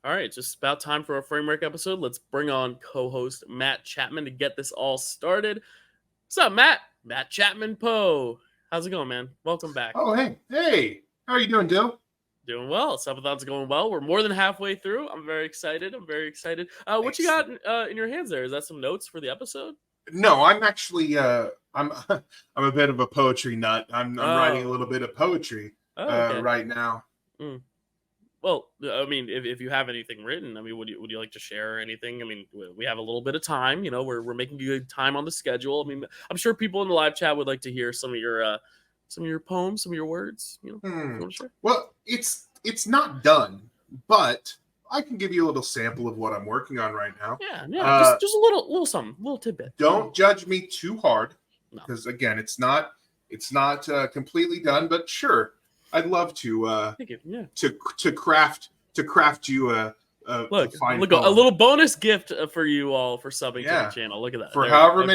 All right, just about time for a Framewreck episode. Let's bring on co-host Matt Chapmond to get this all started. What's up, Matt? Matt Chapmond Poe. How's it going, man? Welcome back. Oh, hey. How are you doing, Dyl? Doing well. Subathon's going well. We're more than halfway through. I'm very excited. What you got in your hands there? Is that some notes for the episode? No, I'm actually I'm a bit of a poetry nut. I'm writing a little bit of poetry right now. Mm. Well, I mean, if you have anything written, I mean, would you like to share anything? I mean, we have a little bit of time. You know, we're making good time on the schedule. I mean, I'm sure people in the live chat would like to hear some of your poems, some of your words. You know, you want to share? Well, it's not done, but I can give you a little sample of what I'm working on right now. Yeah, just a little something, a little tidbit. Don't judge me too hard, because again, it's not completely done, but sure. I'd love to to craft you a fine look, a little bonus gift for you all for subbing to the channel. Look at that. For however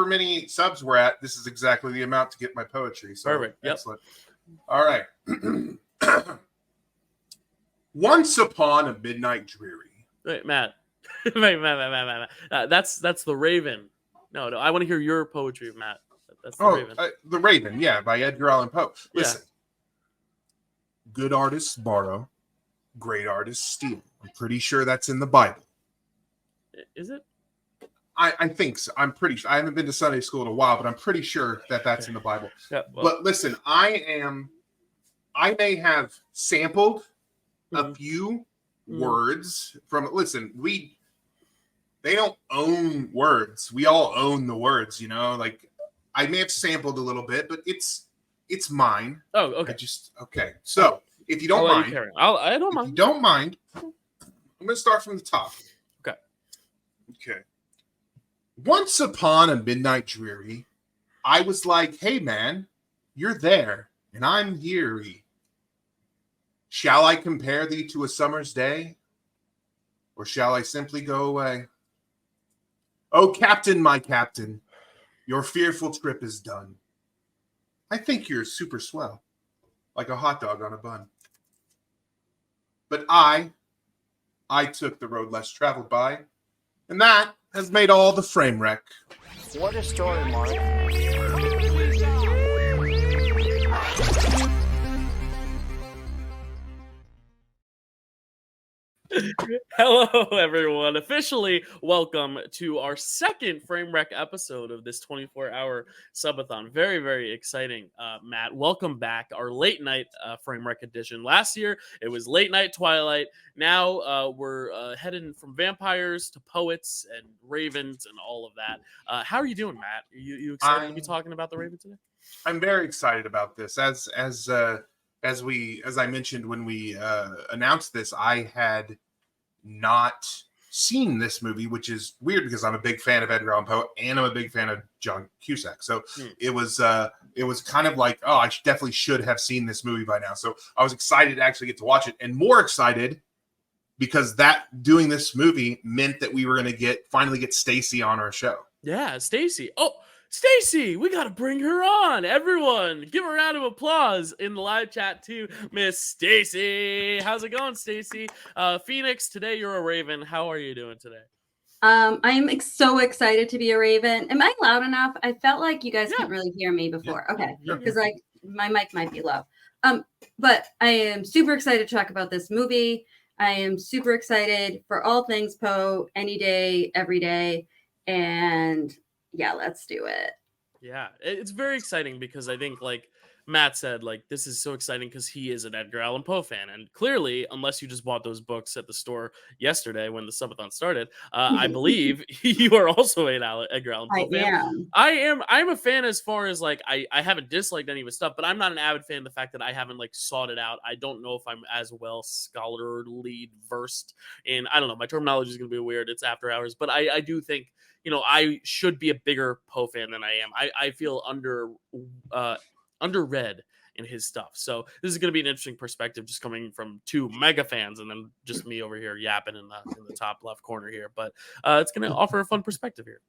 many subs we're at, this is exactly the amount to get my poetry. So perfect. Excellent. All right. Once upon a midnight dreary. Wait, Matt. Matt. That's the Raven. No, I want to hear your poetry, Matt. That's the Raven. The Raven, by Edgar Allan Poe. Listen. Good artists borrow, great artists steal. I'm pretty sure that's in the Bible. Is it? I think so. I'm pretty sure. I haven't been to Sunday school in a while, but I'm pretty sure that's in the Bible. Yeah, but listen, I may have sampled a few words from. Listen, they don't own words. We all own the words, you know. Like I may have sampled a little bit, but it's mine. Oh, okay. Okay. So if you don't mind, I don't mind. If you don't mind, I'm going to start from the top. Okay. Once upon a midnight dreary, I was like, hey man, you're there and I'm weary. Shall I compare thee to a summer's day? Or shall I simply go away? Oh, captain, my captain, your fearful trip is done. I think you're super swell, like a hot dog on a bun. But I took the road less traveled by, and that has made all the frame wreck. What a story, Mark. Hello, everyone. Officially welcome to our second Framewreck episode of this 24-hour subathon. Very, very exciting, Matt. Welcome back. Our late night Framewreck edition. Last year, it was late night Twilight. Now we're heading from vampires to poets and ravens and all of that. How are you doing, Matt? Are you excited to be talking about the Raven today? I'm very excited about this. As I mentioned when we announced this, I had not seen this movie, which is weird because I'm a big fan of Edgar Allan Poe and I'm a big fan of John Cusack. So it was kind of like, oh, I definitely should have seen this movie by now. So I was excited to actually get to watch it, and more excited because doing this movie meant that we were going to finally get Stacy on our show. Yeah, Stacy. Oh, Stacy, we got to bring her on. Everyone, give a round of applause in the live chat to Miss Stacy. How's it going, Stacy? Phoenix, today you're a Raven. How are you doing today? I'm so excited to be a Raven. Am I loud enough? I felt like you guys couldn't really hear me before. Yeah. Okay, because my mic might be low. But I am super excited to talk about this movie. I am super excited for all things Poe, any day, every day, and yeah, let's do it. Yeah, it's very exciting because I think, like Matt said, like this is so exciting because he is an Edgar Allan Poe fan, and clearly, unless you just bought those books at the store yesterday when the subathon started, I believe you are also an Edgar Allan Poe fan. I'm a fan as far as like I haven't disliked any of his stuff, but I'm not an avid fan of the fact that I haven't like sought it out. I don't know if I'm as well scholarly versed in. I don't know. My terminology is going to be weird. It's after hours, but I do think, you know, I should be a bigger Poe fan than I am. I feel underread in his stuff. So this is going to be an interesting perspective, just coming from two mega fans and then just me over here yapping in the top left corner here. But it's going to offer a fun perspective here.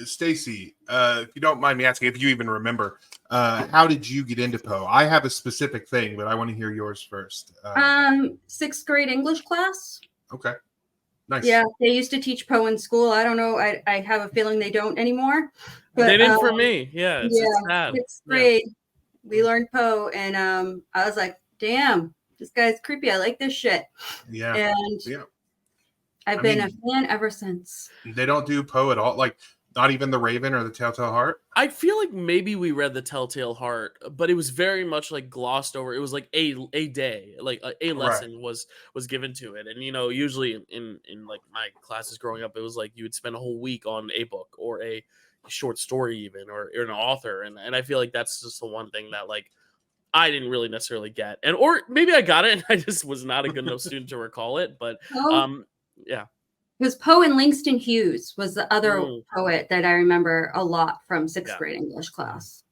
Stacy, if you don't mind me asking, if you even remember, how did you get into Poe? I have a specific thing, but I want to hear yours first. 6th grade English class. Okay. Nice. Yeah, they used to teach Poe in school. I don't know. I have a feeling they don't anymore. But, they didn't for me. Yeah, it's sad. 6th grade, we learned Poe, and I was like, damn, this guy's creepy. I like this shit. Yeah. And I've been a fan ever since. They don't do Poe at all? Like, not even The Raven or The Telltale Heart? I feel like maybe we read The Telltale Heart, but it was very much like glossed over. It was like a day, like a lesson was given to it. And, you know, usually in like my classes growing up, it was like you would spend a whole week on a book or a short story even, or an author. And I feel like that's just the one thing that, like, I didn't really necessarily get. And, or maybe I got it and I just was not a good enough student to recall it. But, yeah. Because Poe and Langston Hughes was the other poet that I remember a lot from 6th grade English class.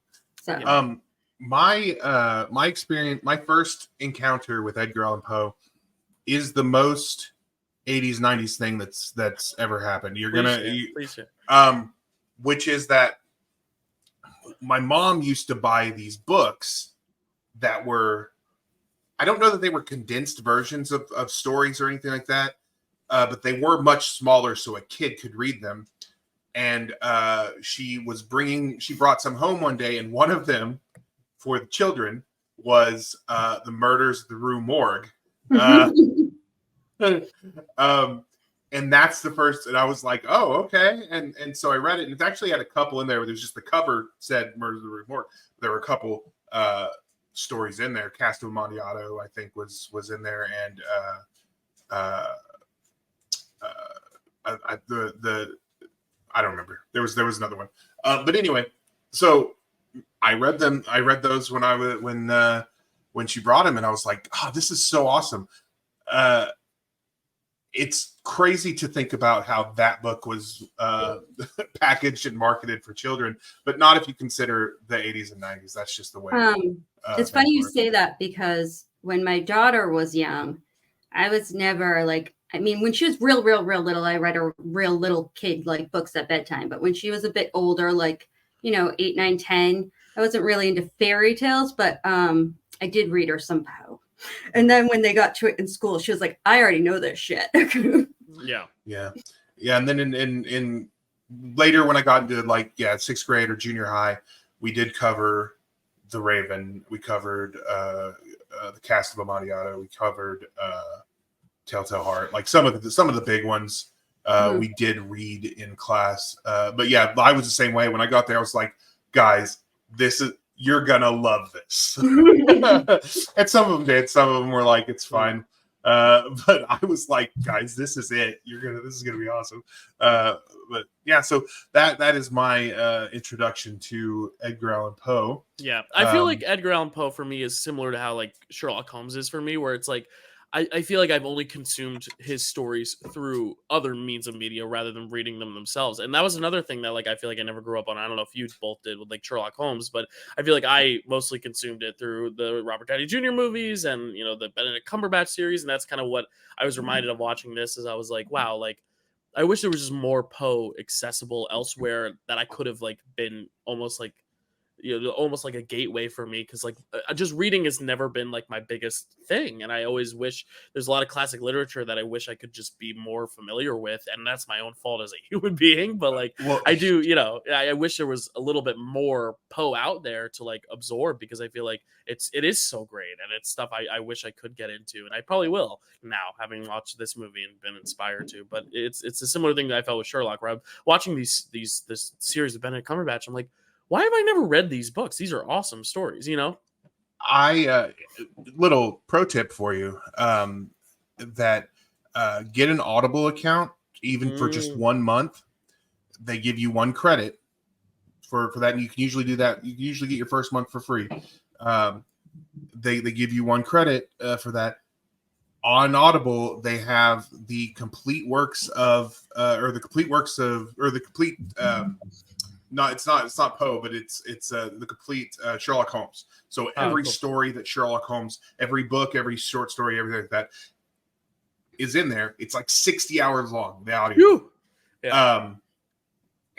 So, my experience, my first encounter with Edgar Allan Poe is the most 80s 90s thing that's ever happened. Which is that my mom used to buy these books that were, I don't know that they were condensed versions of stories or anything like that. But they were much smaller, so a kid could read them. And she brought some home one day, and one of them for the children was The Murders of the Rue Morgue. And that's the first, and I was like, oh, okay. And so I read it, and it actually had a couple in there where there's just the cover said Murders of the Rue Morgue. There were a couple stories in there. Cast of Amontillado, I think, was in there, and I don't remember. There was another one. But anyway, so I read them. I read those when she brought them, and I was like, oh, this is so awesome. It's crazy to think about how that book was packaged and marketed for children, but not if you consider the 80s and 90s. That's just the way. It's funny you say that, because when my daughter was young, I was never like, I mean, when she was real little, I read her real little kid like books at bedtime. But when she was a bit older, like, 8, 9, 10, I wasn't really into fairy tales, but I did read her some Poe. And then when they got to it in school, she was like, I already know this shit. Yeah. And then in later, when I got into 6th grade or junior high, we did cover The Raven. We covered the Cast of Amontillado. We covered Telltale Heart, like some of the big ones we did read in class. But yeah, I was the same way. When I got there, I was like, guys, you're gonna love this. And some of them did. Some of them were like, it's fine. But I was like, guys, this is it. This is gonna be awesome. But yeah, so that is my introduction to Edgar Allan Poe. Yeah, I feel like Edgar Allan Poe for me is similar to how like Sherlock Holmes is for me, where it's like I feel like I've only consumed his stories through other means of media rather than reading them themselves. And that was another thing that, like, I feel like I never grew up on. I don't know if you both did with, like, Sherlock Holmes, but I feel like I mostly consumed it through the Robert Downey Jr. movies and, the Benedict Cumberbatch series. And that's kind of what I was reminded of watching this, is I was like, wow, like, I wish there was just more Poe accessible elsewhere that I could have, like, been almost like, almost like a gateway for me, because like just reading has never been like my biggest thing, and I always wish there's a lot of classic literature that I wish I could just be more familiar with, and that's my own fault as a human being. But like, I do, I wish there was a little bit more Poe out there to like absorb, because I feel like it is so great, and it's stuff I wish I could get into, and I probably will now, having watched this movie and been inspired to. But it's a similar thing that I felt with Sherlock, where I'm watching this series of Benedict Cumberbatch. I'm like, why have I never read these books? These are awesome stories, I little pro tip for you, that get an Audible account, even for just 1 month. They give you 1 credit for that, and you can usually do that. You can usually get your first month for free. They give you 1 credit for that. On Audible, they have the complete works of No, it's not Poe, but it's the complete Sherlock Holmes. So every story that Sherlock Holmes, every book, every short story, everything like that is in there. It's like 60 hours long, the audio. Yeah.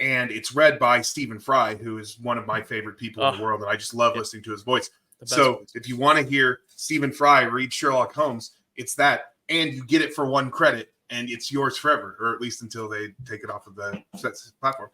and it's read by Stephen Fry, who is one of my favorite people in the world, and I just love listening to his voice. So if you want to hear Stephen Fry read Sherlock Holmes, it's that, and you get it for one credit, and it's yours forever, or at least until they take it off of the platform.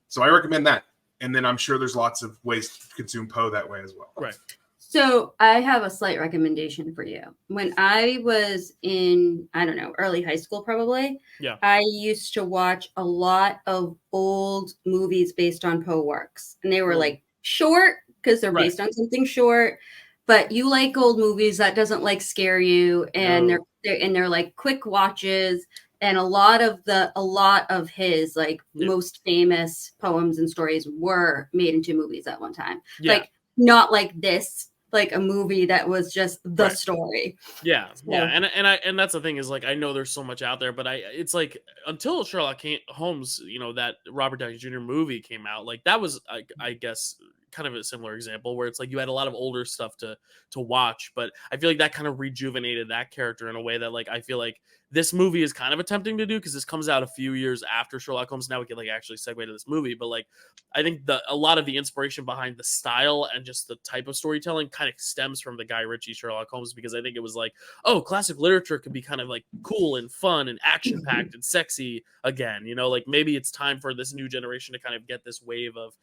So I recommend that. And then I'm sure there's lots of ways to consume Poe that way as well. Right. So I have a slight recommendation for you. When I was in, I don't know, early high school, probably, I used to watch a lot of old movies based on Poe works. And they were like short because they're based on something short. But you like old movies, that doesn't like scare you. And they're like quick watches. And a lot of his like most famous poems and stories were made into movies at one time. Like not like this, like a movie that was just the story. And that's the thing is like I know there's so much out there, but it's like until Sherlock Holmes, that Robert Downey Jr. movie came out, like that was I guess kind of a similar example where it's like you had a lot of older stuff to watch, but I feel like that kind of rejuvenated that character in a way that like I feel like this movie is kind of attempting to do, because this comes out a few years after Sherlock Holmes. Now we can like actually segue to this movie, but like I think a lot of the inspiration behind the style and just the type of storytelling kind of stems from the Guy Ritchie Sherlock Holmes, because I think it was like, oh, classic literature could be kind of like cool and fun and action packed and sexy again, like maybe it's time for this new generation to kind of get this wave of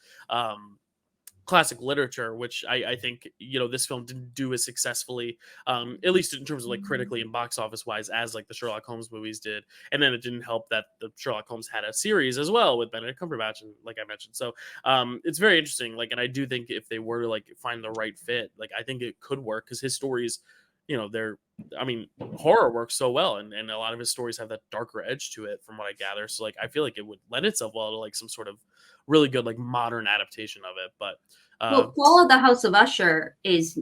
classic literature, which I think this film didn't do as successfully, at least in terms of like critically and box office wise, as like the Sherlock Holmes movies did. And then it didn't help that the Sherlock Holmes had a series as well with Benedict Cumberbatch, and like I mentioned, so it's very interesting. Like, and I do think if they were to like find the right fit, like I think it could work, because his stories, horror works so well, and a lot of his stories have that darker edge to it, from what I gather. So like I feel like it would lend itself well to like some sort of really good like modern adaptation of it. But Fall of the House of Usher is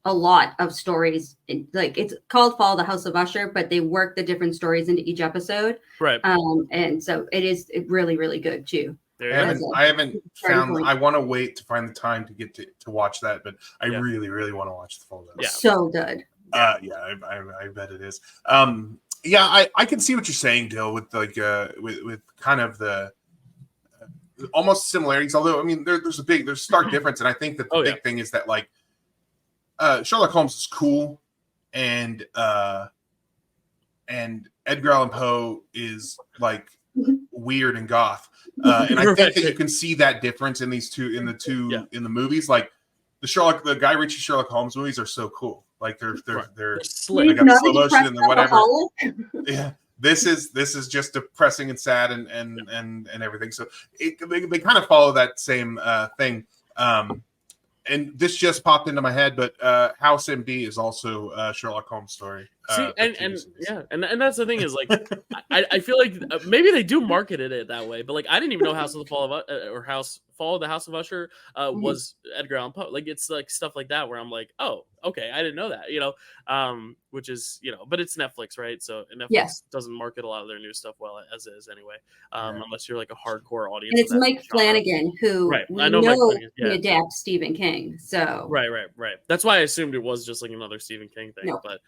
a lot of stories. Like it's called Fall of the House of Usher, but they work the different stories into each episode, right? And so it really, really good too. I haven't found. I want to wait to find the time to get to watch that, but I really, really want to watch the Fall of the House. So good. I bet it is. I can see what you're saying, Dyl, with like with kind of the almost similarities. Although there's stark difference, and I think that the big thing is that like Sherlock Holmes is cool, and Edgar Allan Poe is like weird and goth, and I think that you can see that difference in these two in the movies. Like the Guy Ritchie Sherlock Holmes movies are so cool. Like they're slick. They got the slow motion and the whatever. Yeah. This is just depressing and sad and everything. So they kind of follow that same thing. And this just popped into my head, but House MD is also a Sherlock Holmes story. And that's the thing is like I feel like maybe they do market it that way, but like I didn't even know Fall of the House of Usher was Edgar Allan Poe. Like it's like stuff like that where I'm like, oh, okay, I didn't know that, which is but it's Netflix, right? So Netflix doesn't market a lot of their new stuff well as is anyway, unless you're like a hardcore audience. And it's Mike Flanagan who I know he adapts Stephen King. So right. That's why I assumed it was just like another Stephen King thing, but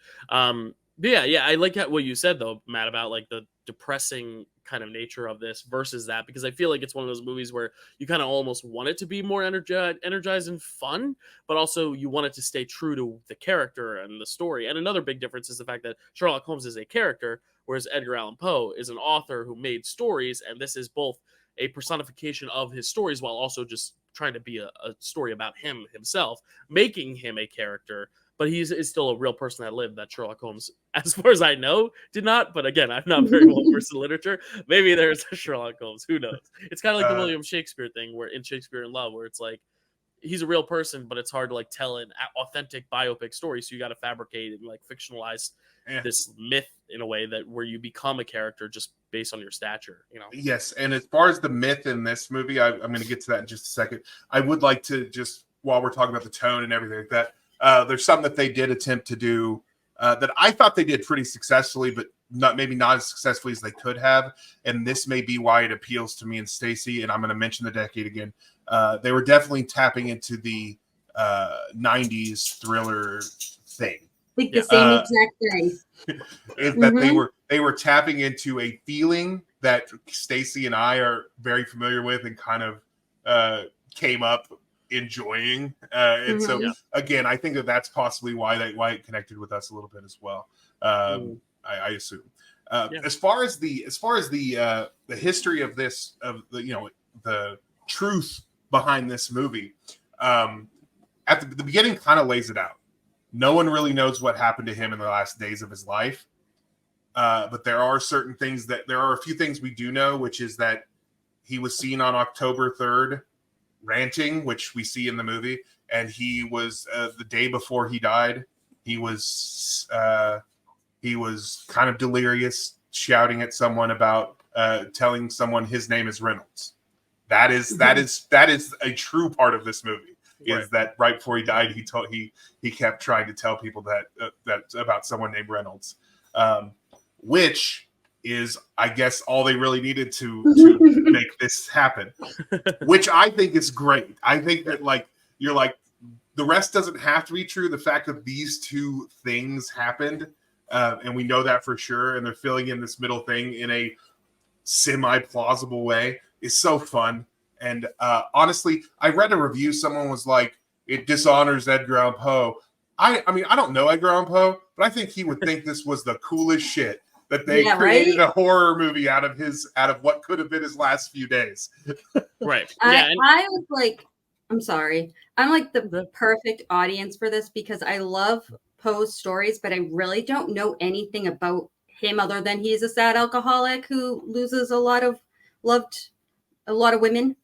I like what you said though, Matt, about like the depressing kind of nature of this versus that, because I feel like it's one of those movies where you kind of almost want it to be more energized and fun, but also you want it to stay true to the character and the story. And another big difference is the fact that Sherlock Holmes is a character, whereas Edgar Allan Poe is an author who made stories, and this is both a personification of his stories while also just trying to be a story about him himself, making him a character. But he is still a real person that lived, that Sherlock Holmes, as far as I know, did not. But again, I'm not very well versed in literature. Maybe there's a Sherlock Holmes. Who knows? It's kind of like the William Shakespeare thing, where in Shakespeare in Love, where it's like he's a real person, but it's hard to like tell an authentic biopic story. So you got to fabricate and like fictionalize this myth in a way that where you become a character just based on your stature. Yes, and as far as the myth in this movie, I'm going to get to that in just a second. I would like to just, while we're talking about the tone and everything like that. There's some that they did attempt to do that I thought they did pretty successfully, but maybe not as successfully as they could have. And this may be why it appeals to me and Stacy. And I'm going to mention the decade again. They were definitely tapping into the 90s thriller thing. Like the same exact thing. That they were tapping into a feeling that Stacy and I are very familiar with and kind of came up enjoying. And so again, I think that's possibly why it connected with us a little bit as well. I assume. As far as the history of this, the truth behind this movie, at the beginning kind of lays it out. No one really knows what happened to him in the last days of his life. But there are a few things we do know, which is that he was seen on October 3rd ranting, which we see in the movie. And he was, the day before he died, he was kind of delirious, shouting at someone about telling someone his name is Reynolds. That is a true part of this movie. Is that right before he died, he kept trying to tell people that about someone named Reynolds, which is, I guess, all they really needed to make this happen, which I think is great. I think that the rest doesn't have to be true. The fact that these two things happened, and we know that for sure, and they're filling in this middle thing in a semi-plausible way is so fun. And honestly, I read a review. Someone was like, it dishonors Edgar Allan Poe. I mean, I don't know Edgar Allan Poe, but I think he would think this was the coolest shit that they created a horror movie out of what could have been his last few days. Right. I was like, I'm sorry. I'm like the perfect audience for this because I love Poe's stories, but I really don't know anything about him other than he's a sad alcoholic who loses a lot of women.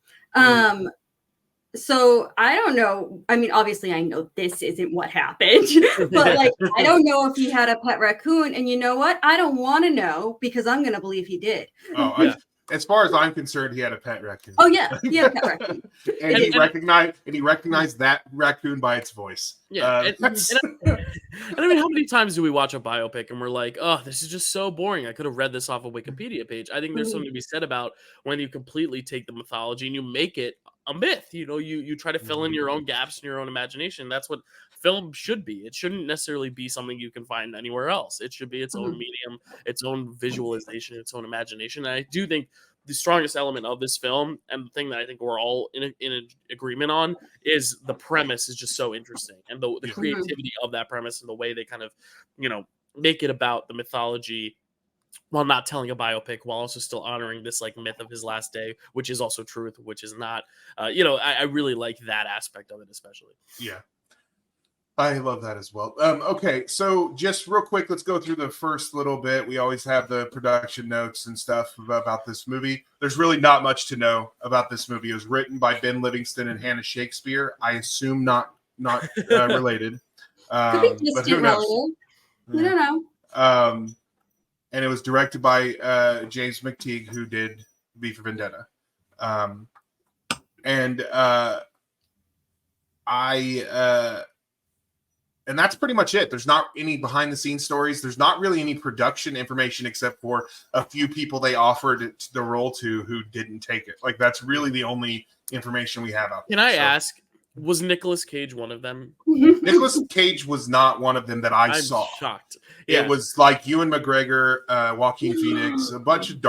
So I don't know. I mean, obviously I know this isn't what happened, but I don't know if he had a pet raccoon. And you know what? I don't want to know because I'm going to believe he did. As far as I'm concerned, he had a pet raccoon. Oh yeah, he had a pet raccoon. and he recognized that raccoon by its voice. Yeah. And I mean, how many times do we watch a biopic and we're like, oh, this is just so boring. I could have read this off a Wikipedia page. I think there's something to be said about when you completely take the mythology and you make it a myth. You try to fill in your own gaps in your own imagination. That's what film should be. It shouldn't necessarily be something you can find anywhere else. It should be its own medium, its own visualization, its own imagination. And I do think the strongest element of this film, and the thing that I think we're all in agreement on, is the premise is just so interesting, and the creativity of that premise and the way they kind of, make it about the mythology while not telling a biopic, while also still honoring this myth of his last day, which is also truth, which is not. I really like that aspect of it, especially. Yeah. I love that as well. Okay, so just real quick, let's go through the first little bit. We always have the production notes and stuff about this movie. There's really not much to know about this movie. It was written by Ben Livingston and Hannah Shakespeare. I assume not related. Could be distant relative. We don't know. And it was directed by James McTeague, who did V for Vendetta. And that's pretty much it. There's not any behind the scenes stories. There's not really any production information except for a few people they offered the role to who didn't take it. That's really the only information we have out there. Can I ask, was Nicolas Cage one of them? Nicolas Cage was not one of them that I'm saw. Shocked. Yeah. It was Ewan McGregor, Joaquin Phoenix, a bunch of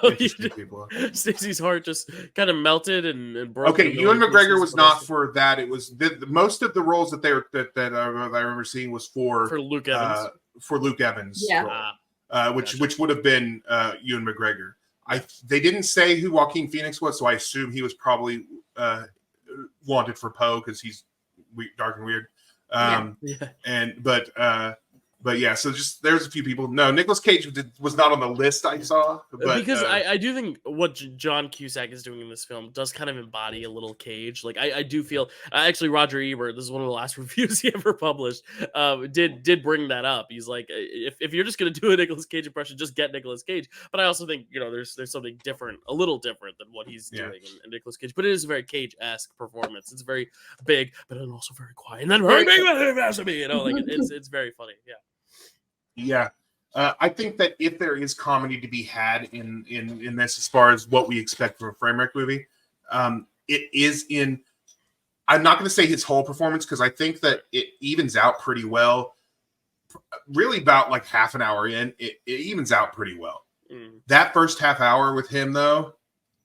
interesting people. Stacey's heart just kind of melted and broke. Okay, Ewan McGregor was not for that. It was most of the roles that I remember seeing was for Luke Evans. Which would have been Ewan McGregor. They didn't say who Joaquin Phoenix was, so I assume he was probably wanted for Poe because he's dark and weird. But yeah, so just there's a few people. No, Nicolas Cage was not on the list I saw. But, because I do think what John Cusack is doing in this film does kind of embody a little Cage. I do feel actually Roger Ebert, this is one of the last reviews he ever published, did bring that up. He's like, if you're just gonna do a Nicolas Cage impression, just get Nicolas Cage. But I also think there's something different, a little different than what he's doing in Nicolas Cage. But it is a very Cage-esque performance. It's very big, but then also very quiet, and then very big. It's very funny. Yeah. Yeah, I think that if there is comedy to be had in this, as far as what we expect from a Framewreck movie, it is in. I'm not going to say his whole performance because I think that it evens out pretty well. Really, about half an hour in, it evens out pretty well. That first half hour with him though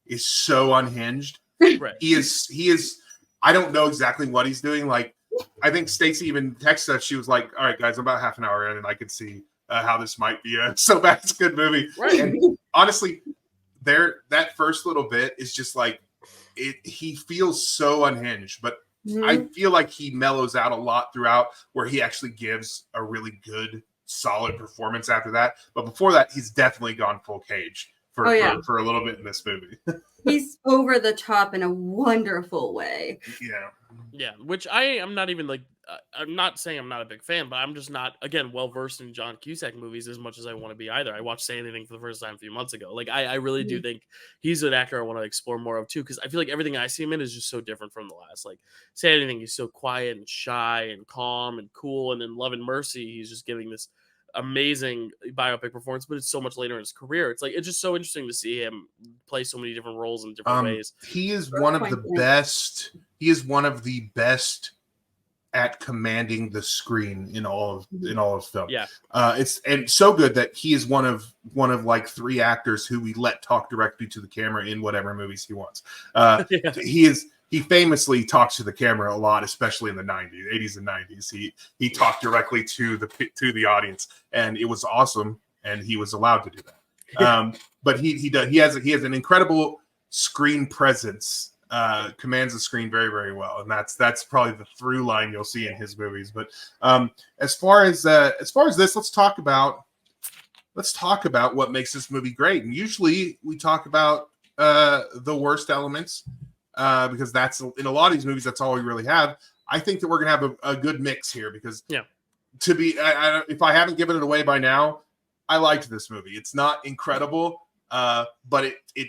is so unhinged. Right. He is. I don't know exactly what he's doing. Like, I think Stacey even texted us. She was like, "All right, guys, I'm about half an hour in, and I could see how this might be so bad. It's a good movie." Right. And honestly, that first little bit is just like it. He feels so unhinged, but I feel like he mellows out a lot throughout, where he actually gives a really good, solid performance after that. But before that, he's definitely gone full Cage for a little bit in this movie. He's over the top in a wonderful way. Yeah, which I'm not even like, I'm not saying I'm not a big fan, but I'm just not, again, well versed in John Cusack movies as much as I want to be either. I watched Say Anything for the first time a few months ago. Like, I really do think he's an actor I want to explore more of too, because I feel like everything I see him in is just so different from the last. Like, Say Anything, he's so quiet and shy and calm and cool, and then Love and Mercy, he's just giving this amazing biopic performance, but it's so much later in his career. It's like, it's just so interesting to see him play so many different roles in different ways. He is one of the best. He is one of the best at commanding the screen in all of film. Yeah. It's so good that he is one of like 3 actors who we let talk directly to the camera in whatever movies he wants. He famously talks to the camera a lot, especially in the 80s and 90s. He talked directly to the audience, and it was awesome, and he was allowed to do that. But he has an incredible screen presence, commands the screen very, very well, and that's probably the through line you'll see in his movies. But as far as this, let's talk about what makes this movie great. And usually we talk about the worst elements. Because that's in a lot of these movies, that's all we really have. I think that we're gonna have a good mix here because if I haven't given it away by now, I liked this movie. It's not incredible, but it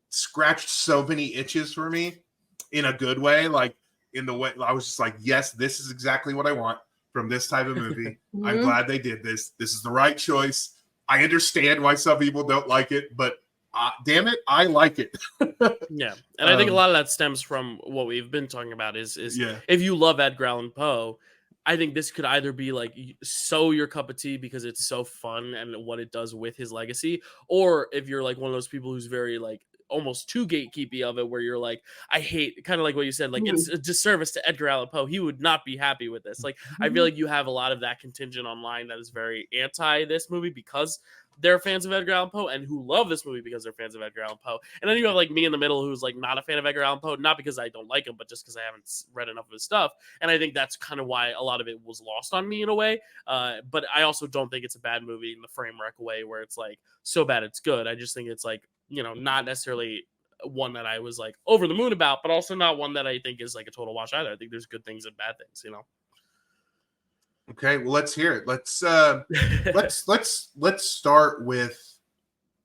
scratched so many itches for me in a good way. Like in the way I was just like, yes, this is exactly what I want from this type of movie. I'm glad they did this. This is the right choice. I understand why some people don't like it, but damn it, I like it. Yeah, and I think a lot of that stems from what we've been talking about is if you love Edgar Allan Poe, I think this could either be like so your cup of tea because it's so fun and what it does with his legacy, or if you're like one of those people who's very like almost too gatekeepy of it, where you're like, I hate, kind of like what you said, like it's a disservice to Edgar Allan Poe. He would not be happy with this. Like I feel like you have a lot of that contingent online that is very anti this movie because they're fans of Edgar Allan Poe and who love this movie because they're fans of Edgar Allan Poe. And then you have like me in the middle who's like not a fan of Edgar Allan Poe, not because I don't like him, but just because I haven't read enough of his stuff. And I think that's kind of why a lot of it was lost on me in a way. But I also don't think it's a bad movie in the Framewreck way where it's like so bad it's good. I just think it's like, you know, not necessarily one that I was like over the moon about, but also not one that I think is like a total wash either. I think there's good things and bad things, you know? Okay, well, let's hear it. Let's start with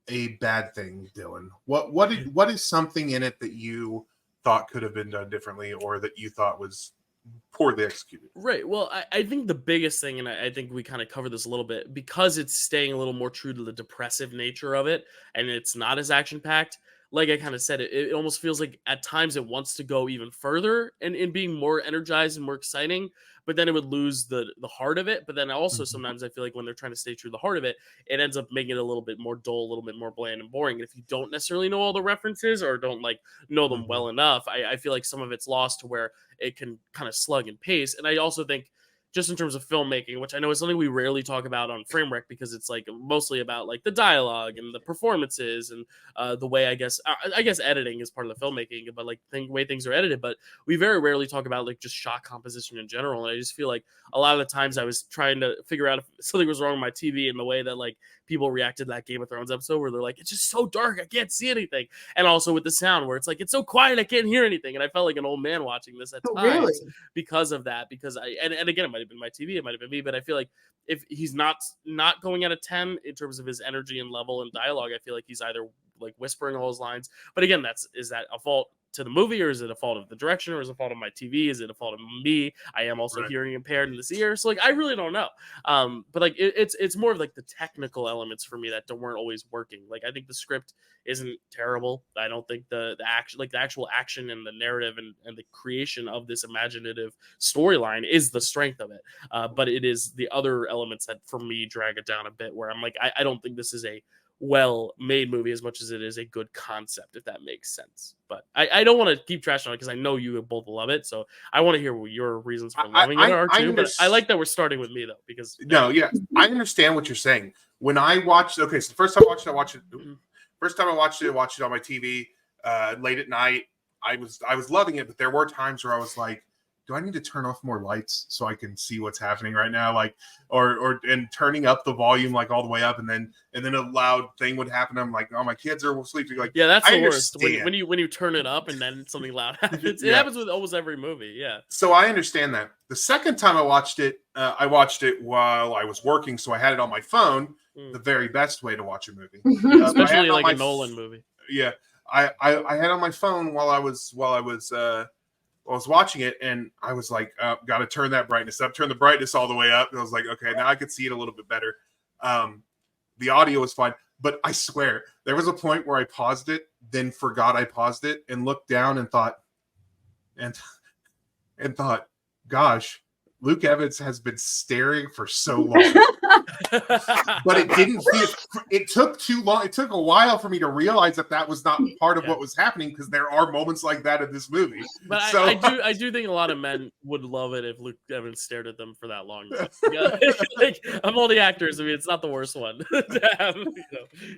a bad thing, Dylan. What is something in it that you thought could have been done differently, or that you thought was poorly executed? Right. Well, I think the biggest thing, and I think we kind of covered this a little bit, because it's staying a little more true to the depressive nature of it, and it's not as action packed. Like I kind of said, it almost feels like at times it wants to go even further and in being more energized and more exciting, but then it would lose the heart of it. But then also sometimes I feel like when they're trying to stay true to the heart of it, it ends up making it a little bit more dull, a little bit more bland and boring. And if you don't necessarily know all the references or don't like know them well enough, I feel like some of it's lost to where it can kind of slug and pace. And I also think just in terms of filmmaking, which I know is something we rarely talk about on Framewreck because it's like mostly about like the dialogue and the performances and the way I guess editing is part of the filmmaking, but like the way things are edited. But we very rarely talk about like just shot composition in general. And I just feel like a lot of the times I was trying to figure out if something was wrong with my TV and the way that like people reacted to that Game of Thrones episode where they're like, it's just so dark, I can't see anything. And also with the sound where it's like, it's so quiet, I can't hear anything. And I felt like an old man watching this at times because of that. Because and again, it might have been my TV, it might have been me, but I feel like if he's not going at a 10 in terms of his energy and level and dialogue, I feel like he's either like whispering all his lines. But again, is that a fault to the movie, or is it a fault of the direction, or is it a fault of my TV? Is it a fault of me? I am also hearing impaired in this ear, so like I really don't know. But like it's more of like the technical elements for me that weren't always working. Like I think the script isn't terrible. I don't think the action, like the actual action and the narrative and the creation of this imaginative storyline is the strength of it. But it is the other elements that for me drag it down a bit, where I'm like I don't think this is a well-made movie as much as it is a good concept, if that makes sense. But I don't want to keep trashing on it because I know you both love it, so I want to hear what your reasons for loving it are too. But I like that we're starting with me though, because I understand what you're saying. When I watched, so the first time I watched it. First time I watched it on my TV late at night. I was loving it, but there were times where I was like, do I need to turn off more lights so I can see what's happening right now? Like, and turning up the volume like all the way up, and then a loud thing would happen. I'm like, oh, my kids are sleeping. Like, yeah, that's the worst when you turn it up and then something loud happens. It happens with almost every movie. Yeah. So I understand that. The second time I watched it while I was working, so I had it on my phone. The very best way to watch a movie, especially like a Nolan movie. Yeah, I had it on my phone while I was watching it, and I was like, got to turn that brightness up, turn the brightness all the way up. And I was like, okay, now I could see it a little bit better. The audio was fine, but I swear there was a point where I paused it, then forgot I paused it, and looked down and thought, gosh, Luke Evans has been staring for so long. But it didn't feel, it took too long. It took a while for me to realize that was not part of what was happening, because there are moments like that in this movie. But so, I do think a lot of men would love it if Luke Evans stared at them for that long. Like, of all the actors, I mean, it's not the worst one to have,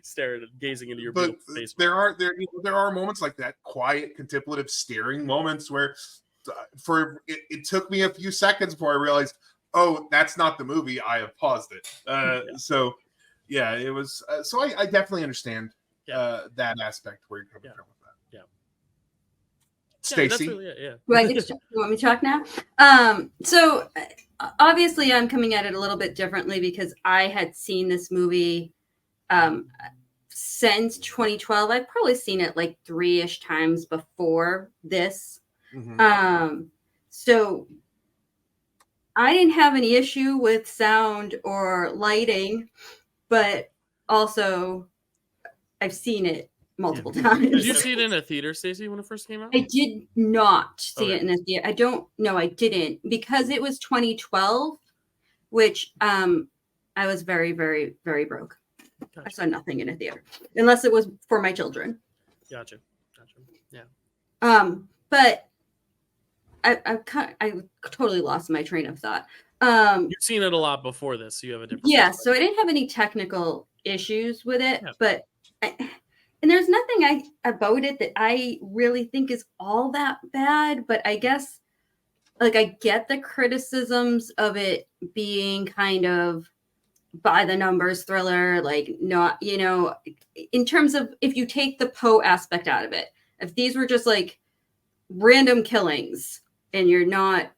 staring and gazing into your face. There are moments like that, quiet, contemplative, staring moments where it took me a few seconds before I realized, oh, that's not the movie. I have paused it. So, yeah, it was. So I definitely understand that aspect where you're coming from with that. Yeah. Stacey, you want me to talk now? So obviously, I'm coming at it a little bit differently because I had seen this movie since 2012. I've probably seen it like 3-ish times before this. So I didn't have any issue with sound or lighting, but also I've seen it multiple times. Did you see it in a theater, Stacey, when it first came out? I did not see it in a theater. I didn't, because it was 2012, which I was very, very, very broke. Gotcha. I saw nothing in a theater unless it was for my children. Gotcha. Yeah. But I totally lost my train of thought. You've seen it a lot before this, so you have a different. Yeah, so I didn't have any technical issues with it, but and there's nothing about it that I really think is all that bad. But I guess, like, I get the criticisms of it being kind of by the numbers thriller, like, not, in terms of if you take the Poe aspect out of it, if these were just like random killings and you're not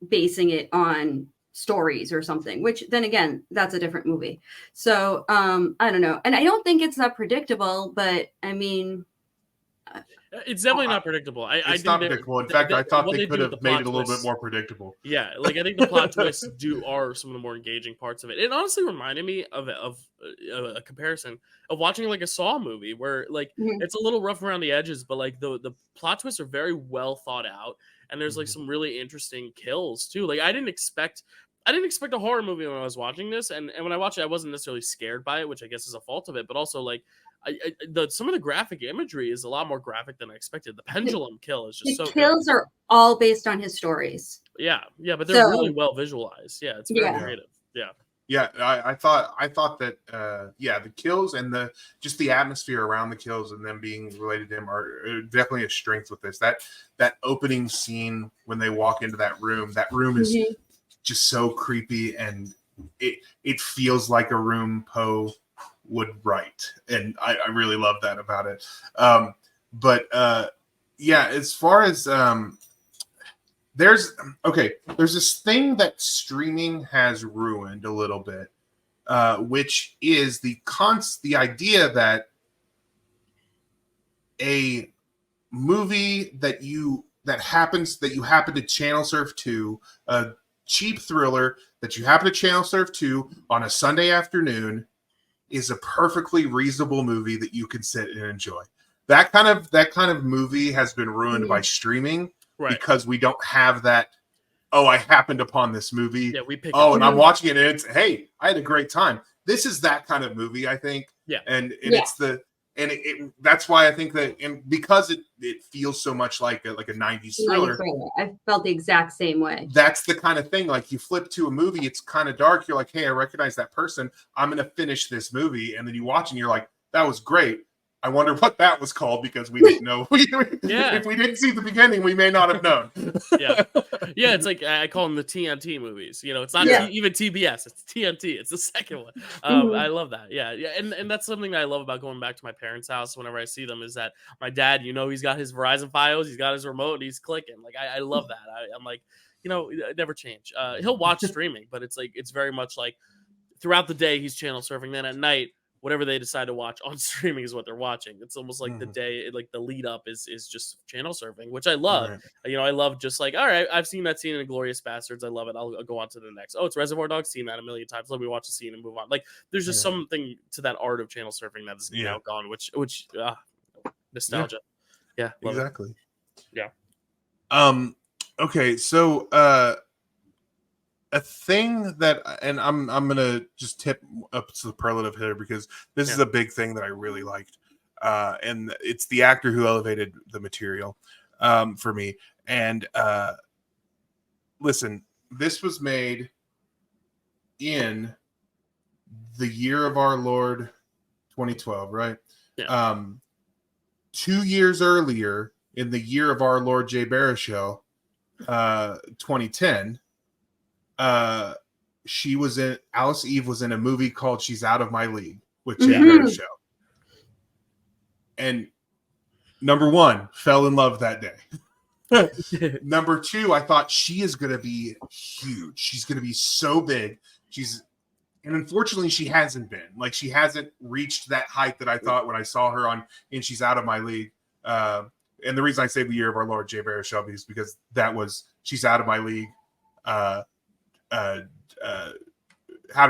basing it on stories or something, which then again, that's a different movie. So I don't know. And I don't think it's that predictable, but I mean, it's definitely not predictable. It's not predictable. In fact, I thought they could have made it a little bit more predictable. Yeah, like I think the plot twists are some of the more engaging parts of it. It honestly reminded me of a comparison of watching like a Saw movie, where like it's a little rough around the edges, but like the plot twists are very well thought out, and there's like some really interesting kills too. Like I didn't expect a horror movie when I was watching this, and when I watched it, I wasn't necessarily scared by it, which I guess is a fault of it, but also like. Some of the graphic imagery is a lot more graphic than I expected. The pendulum kill is just so. The kills are all based on his stories. Yeah, but they're really well visualized. Yeah, it's very creative. Yeah. I thought that the kills and the atmosphere around the kills and them being related to him are definitely a strength with this. That opening scene when they walk into that room is just so creepy, and it feels like a room Poe would write, and I really love that about it. As far as there's this thing that streaming has ruined a little bit, which is the idea that a movie that you happen to channel surf to, a cheap thriller that you happen to channel surf to on a Sunday afternoon, is a perfectly reasonable movie that you can sit and enjoy. That kind of movie has been ruined by streaming, because we don't have that. Oh, I happened upon this movie. Yeah, we pick. And I'm watching it, and it's, hey, I had a great time. This is that kind of movie, I think, Yeah. And it's the and it that's why I think that, and because it feels so much like a 90s thriller. I felt the exact same way. That's the kind of thing, like you flip to a movie, it's kind of dark. You're like, hey, I recognize that person. I'm going to finish this movie. And then you watch and you're like, that was great. I wonder what that was called because we didn't know. If we didn't see the beginning, we may not have known. Yeah. It's like I call them the TNT movies. It's not even TBS. It's TNT. It's the second one. I love that. Yeah. And that's something that I love about going back to my parents' house whenever I see them is that my dad, he's got his Verizon Fios, he's got his remote, and he's clicking. Like I love that. I'm like, it never change. He'll watch streaming, but it's like it's very much like throughout the day he's channel surfing. Then at night, whatever they decide to watch on streaming is what they're watching. It's almost like the day, like the lead up is just channel surfing, which I love. Right. I love just like, all right, I've seen that scene in Inglourious Bastards. I love it. I'll go on to the next. Oh, it's Reservoir Dogs. Seen that a million times. Let me watch the scene and move on. Like there's just something to that art of channel surfing that's now gone, which nostalgia. Yeah, exactly. It. Yeah. Okay, so a thing that, and I'm gonna just tip up superlative here because this is a big thing that I really liked, and it's the actor who elevated the material for me. And listen, this was made in the year of our Lord 2012, right? Yeah. 2 years earlier, in the year of our Lord Jay Baruchel, 2010. Alice Eve was in a movie called She's Out of My League with Jay Baruchel. And number one, fell in love that day. Number two, I thought she is going to be huge. She's going to be so big. And unfortunately, she hasn't been. Like, she hasn't reached that height that I thought when I saw her in She's Out of My League. And the reason I say the year of our Lord Jay Baruchel is because that was She's Out of My League. How to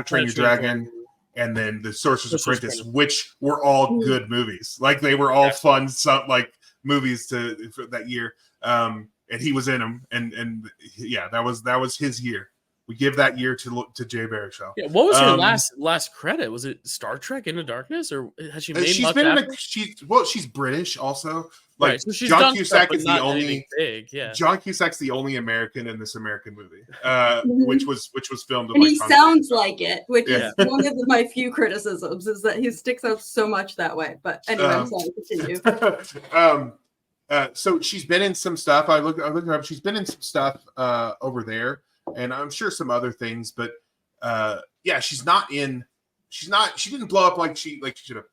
Train Your Dragon, and then The Sorcerer's Apprentice, which were all good movies. Like they were all fun, movies for that year. And he was in them, and that was his year. We give that year to Jay Baruchel. Yeah, what was her last credit? Was it Star Trek Into Darkness, or has she made? She's been in she's British also. Like right, so she's John Cusack is the only big, John Cusack's the only American in this American movie, which was filmed. And he sounds like it, which is one of my few criticisms is that he sticks out so much that way. But anyway, I'm sorry, continue. So she's been in some stuff. I looked her up. She's been in some stuff over there, and I'm sure some other things. But she didn't blow up like she should have.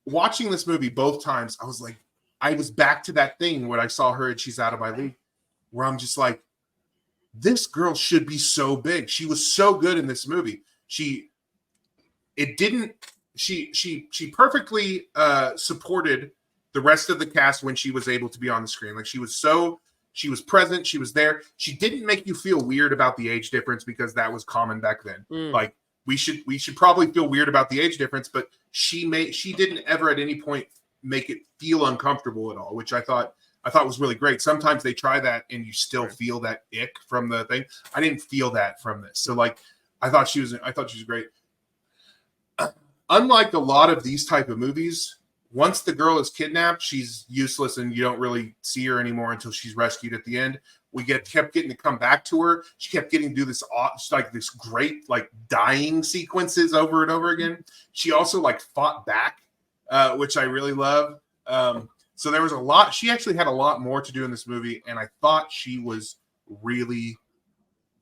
Watching this movie both times, I was like, I was back to that thing when I saw her and She's Out of My League, where I'm just like, this girl should be so big. She was so good in this movie. She perfectly supported the rest of the cast when she was able to be on the screen. Like she was present. She was there. She didn't make you feel weird about the age difference because that was common back then. Like we should probably feel weird about the age difference, but she didn't ever at any point make it feel uncomfortable at all, which I thought was really great. Sometimes they try that and you still feel that ick from the thing. I didn't feel that from this. So like, I thought she was great. Unlike a lot of these type of movies, once the girl is kidnapped, she's useless and you don't really see her anymore until she's rescued at the end. We kept getting to come back to her. She kept getting to do this great dying sequences over and over again. She also fought back, which I really love. So there was a lot. She actually had a lot more to do in this movie, and I thought she was really,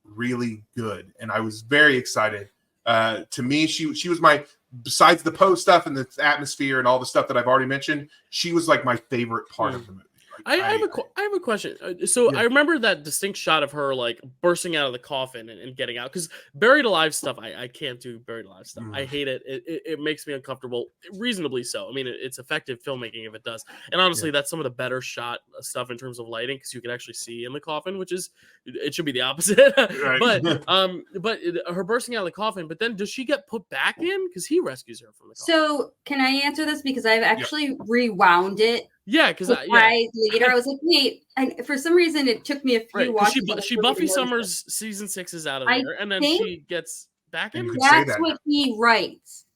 really good. And I was very excited. To me, she was besides the Poe stuff and the atmosphere and all the stuff that I've already mentioned, she was my favorite part of the movie. I have a question. I remember that distinct shot of her bursting out of the coffin and getting out, because buried alive stuff, I can't do buried alive stuff. I hate it. It makes me uncomfortable, reasonably so. I mean, it's effective filmmaking if it does. And honestly, that's some of the better shot stuff in terms of lighting, because you can actually see in the coffin, it should be the opposite. Right. but her bursting out of the coffin, but then does she get put back in? Because he rescues her from the coffin. So can I answer this? Because I've actually rewound it. Yeah, because later I was like, wait, and for some reason it took me a few watches. She Buffy Summers season 6 is out of there, and then she gets back in. That's what he writes.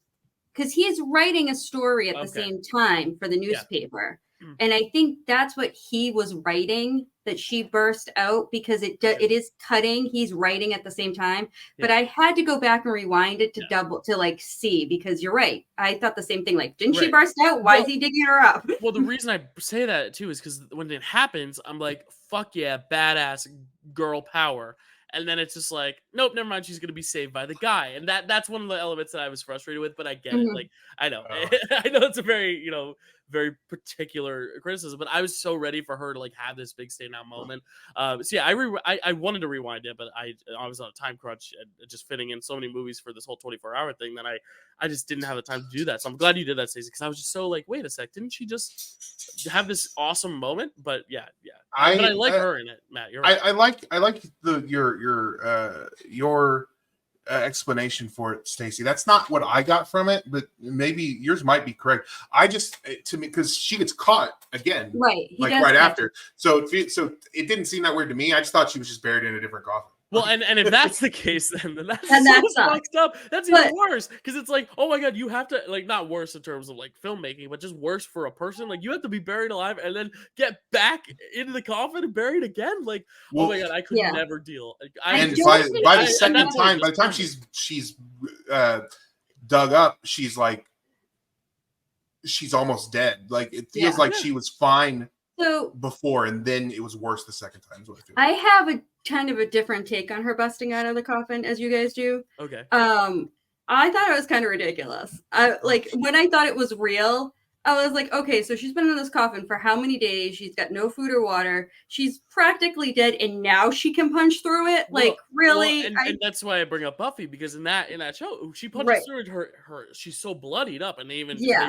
because he's writing a story at the same time for the newspaper. And I think that's what he was writing, that she burst out, because it is cutting. He's writing at the same time. But I had to go back and rewind it to like see, because you're right. I thought the same thing. Like, didn't she burst out? Why is he digging her up? Well, the reason I say that too is because when it happens, I'm like, fuck yeah, badass girl power. And then it's just like, nope, never mind. She's gonna be saved by the guy, and that's one of the elements that I was frustrated with. But I get it. Like, I know, I know it's a very very particular criticism, but I was so ready for her to like have this big standout moment. So yeah, I wanted to rewind it, but I was on a time crunch and just fitting in so many movies for this whole 24-hour thing that I just didn't have the time to do that. So I'm glad you did that, Stacey, because I was just so like, wait a sec, didn't she just have this awesome moment? But yeah. But I like her in it, Matt. You're right. I like your explanation for it, Stacey. That's not what I got from it, but maybe yours might be correct. I just, to me, because she gets caught again, right after. So it didn't seem that weird to me. I just thought she was just buried in a different coffin. Well, and if that's the case, then that's so fucked up. That's even worse, because it's like, oh my god, you have to, like, not worse in terms of like filmmaking, but just worse for a person. Like, you have to be buried alive and then get back into the coffin and buried again. Like, oh my god, I could never deal. Like, by the time she's dug up, she's almost dead. Like, it feels like she was fine before, and then it was worse the second time. Is what I have a kind of a different take on her busting out of the coffin as you guys do. Okay. I thought it was kind of ridiculous. When I thought it was real, I was like, okay, so she's been in this coffin for how many days? She's got no food or water. She's practically dead, and now she can punch through it. Really? And that's why I bring up Buffy, because in that show, she punches through her. She's so bloodied up, and they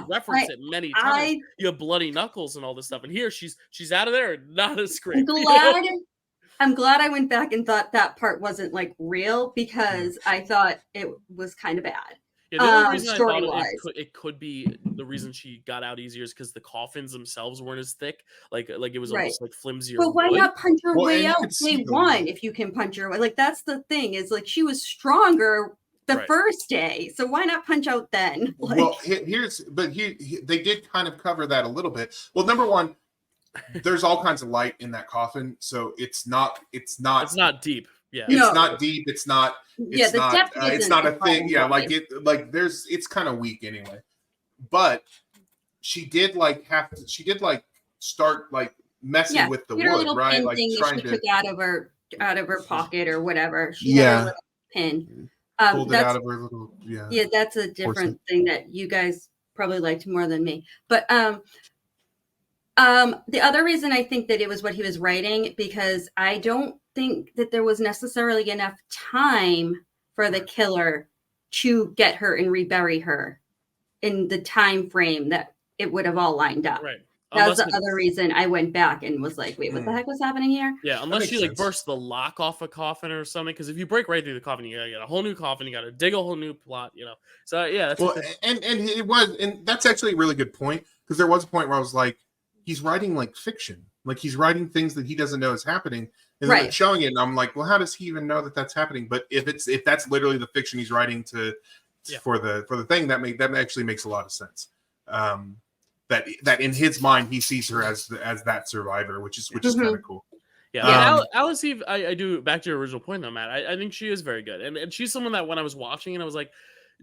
reference it many times. You have bloody knuckles and all this stuff, and here she's out of there, not a scrape. I'm glad I went back and thought that part wasn't like real, because I thought it was kind of bad. Yeah, the only reason I thought it could be the reason she got out easier is because the coffins themselves weren't as thick. Like it was almost like flimsier. But why not punch her way out day one if you can punch her way? Like, that's the thing, is like she was stronger the first day, so why not punch out then? Like, well, they did kind of cover that a little bit. Well, number one, there's all kinds of light in that coffin, so it's not deep. Yeah, it's not deep. It's not a thing. Yeah, it's kind of weak anyway. But she did start messing with the wood, right? Like trying to took out of her pocket or whatever. She had a little pin. Pulled it out of her little that's a different thing that you guys probably liked more than me. But the other reason I think that it was what he was writing, because I don't think that there was necessarily enough time for the killer to get her and rebury her in the time frame that it would have all lined up. Right. That was the other reason I went back and was like, wait, what the heck was happening here? Yeah, unless she burst the lock off a coffin or something, because if you break right through the coffin, you gotta get a whole new coffin, you gotta dig a whole new plot, So yeah, and that's actually a really good point, because there was a point where I was like, he's writing like fiction, like he's writing things that he doesn't know is happening, and then showing it, and I'm like, well, how does he even know that that's happening? But if that's literally the fiction he's writing for the thing, that actually makes a lot of sense. That in his mind he sees her as that survivor, which is kind of cool. Yeah, Alice Eve, I do, back to your original point though, Matt. I think she is very good, and she's someone that when I was watching and I was like,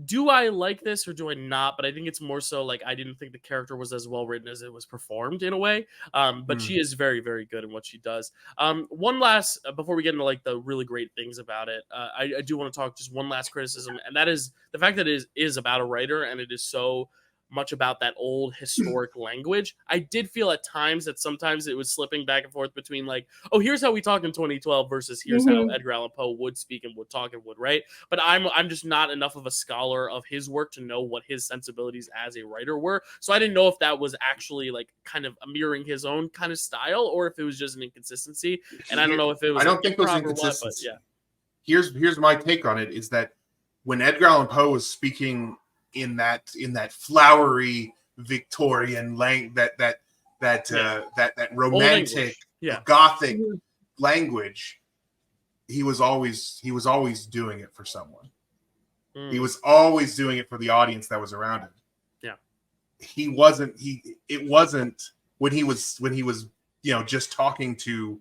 do I like this or do I not? But I think it's more so like I didn't think the character was as well written as it was performed in a way. But she is very, very good in what she does. One last, before we get into like the really great things about it, I do want to talk just one last criticism, and that is the fact that it is about a writer, and it is so much about that old historic language. I did feel at times that sometimes it was slipping back and forth between like, oh, here's how we talk in 2012 versus here's how Edgar Allan Poe would speak and would talk and would write. But I'm just not enough of a scholar of his work to know what his sensibilities as a writer were. So I didn't know if that was actually like kind of mirroring his own kind of style or if it was just an inconsistency. And I don't know if it was. I don't think it was inconsistency. But yeah. Here's my take on it is that when Edgar Allan Poe was speaking in that flowery Victorian that romantic Gothic language, he was always doing it for someone. He was always doing it for the audience that was around him. Yeah. It wasn't when he was just talking to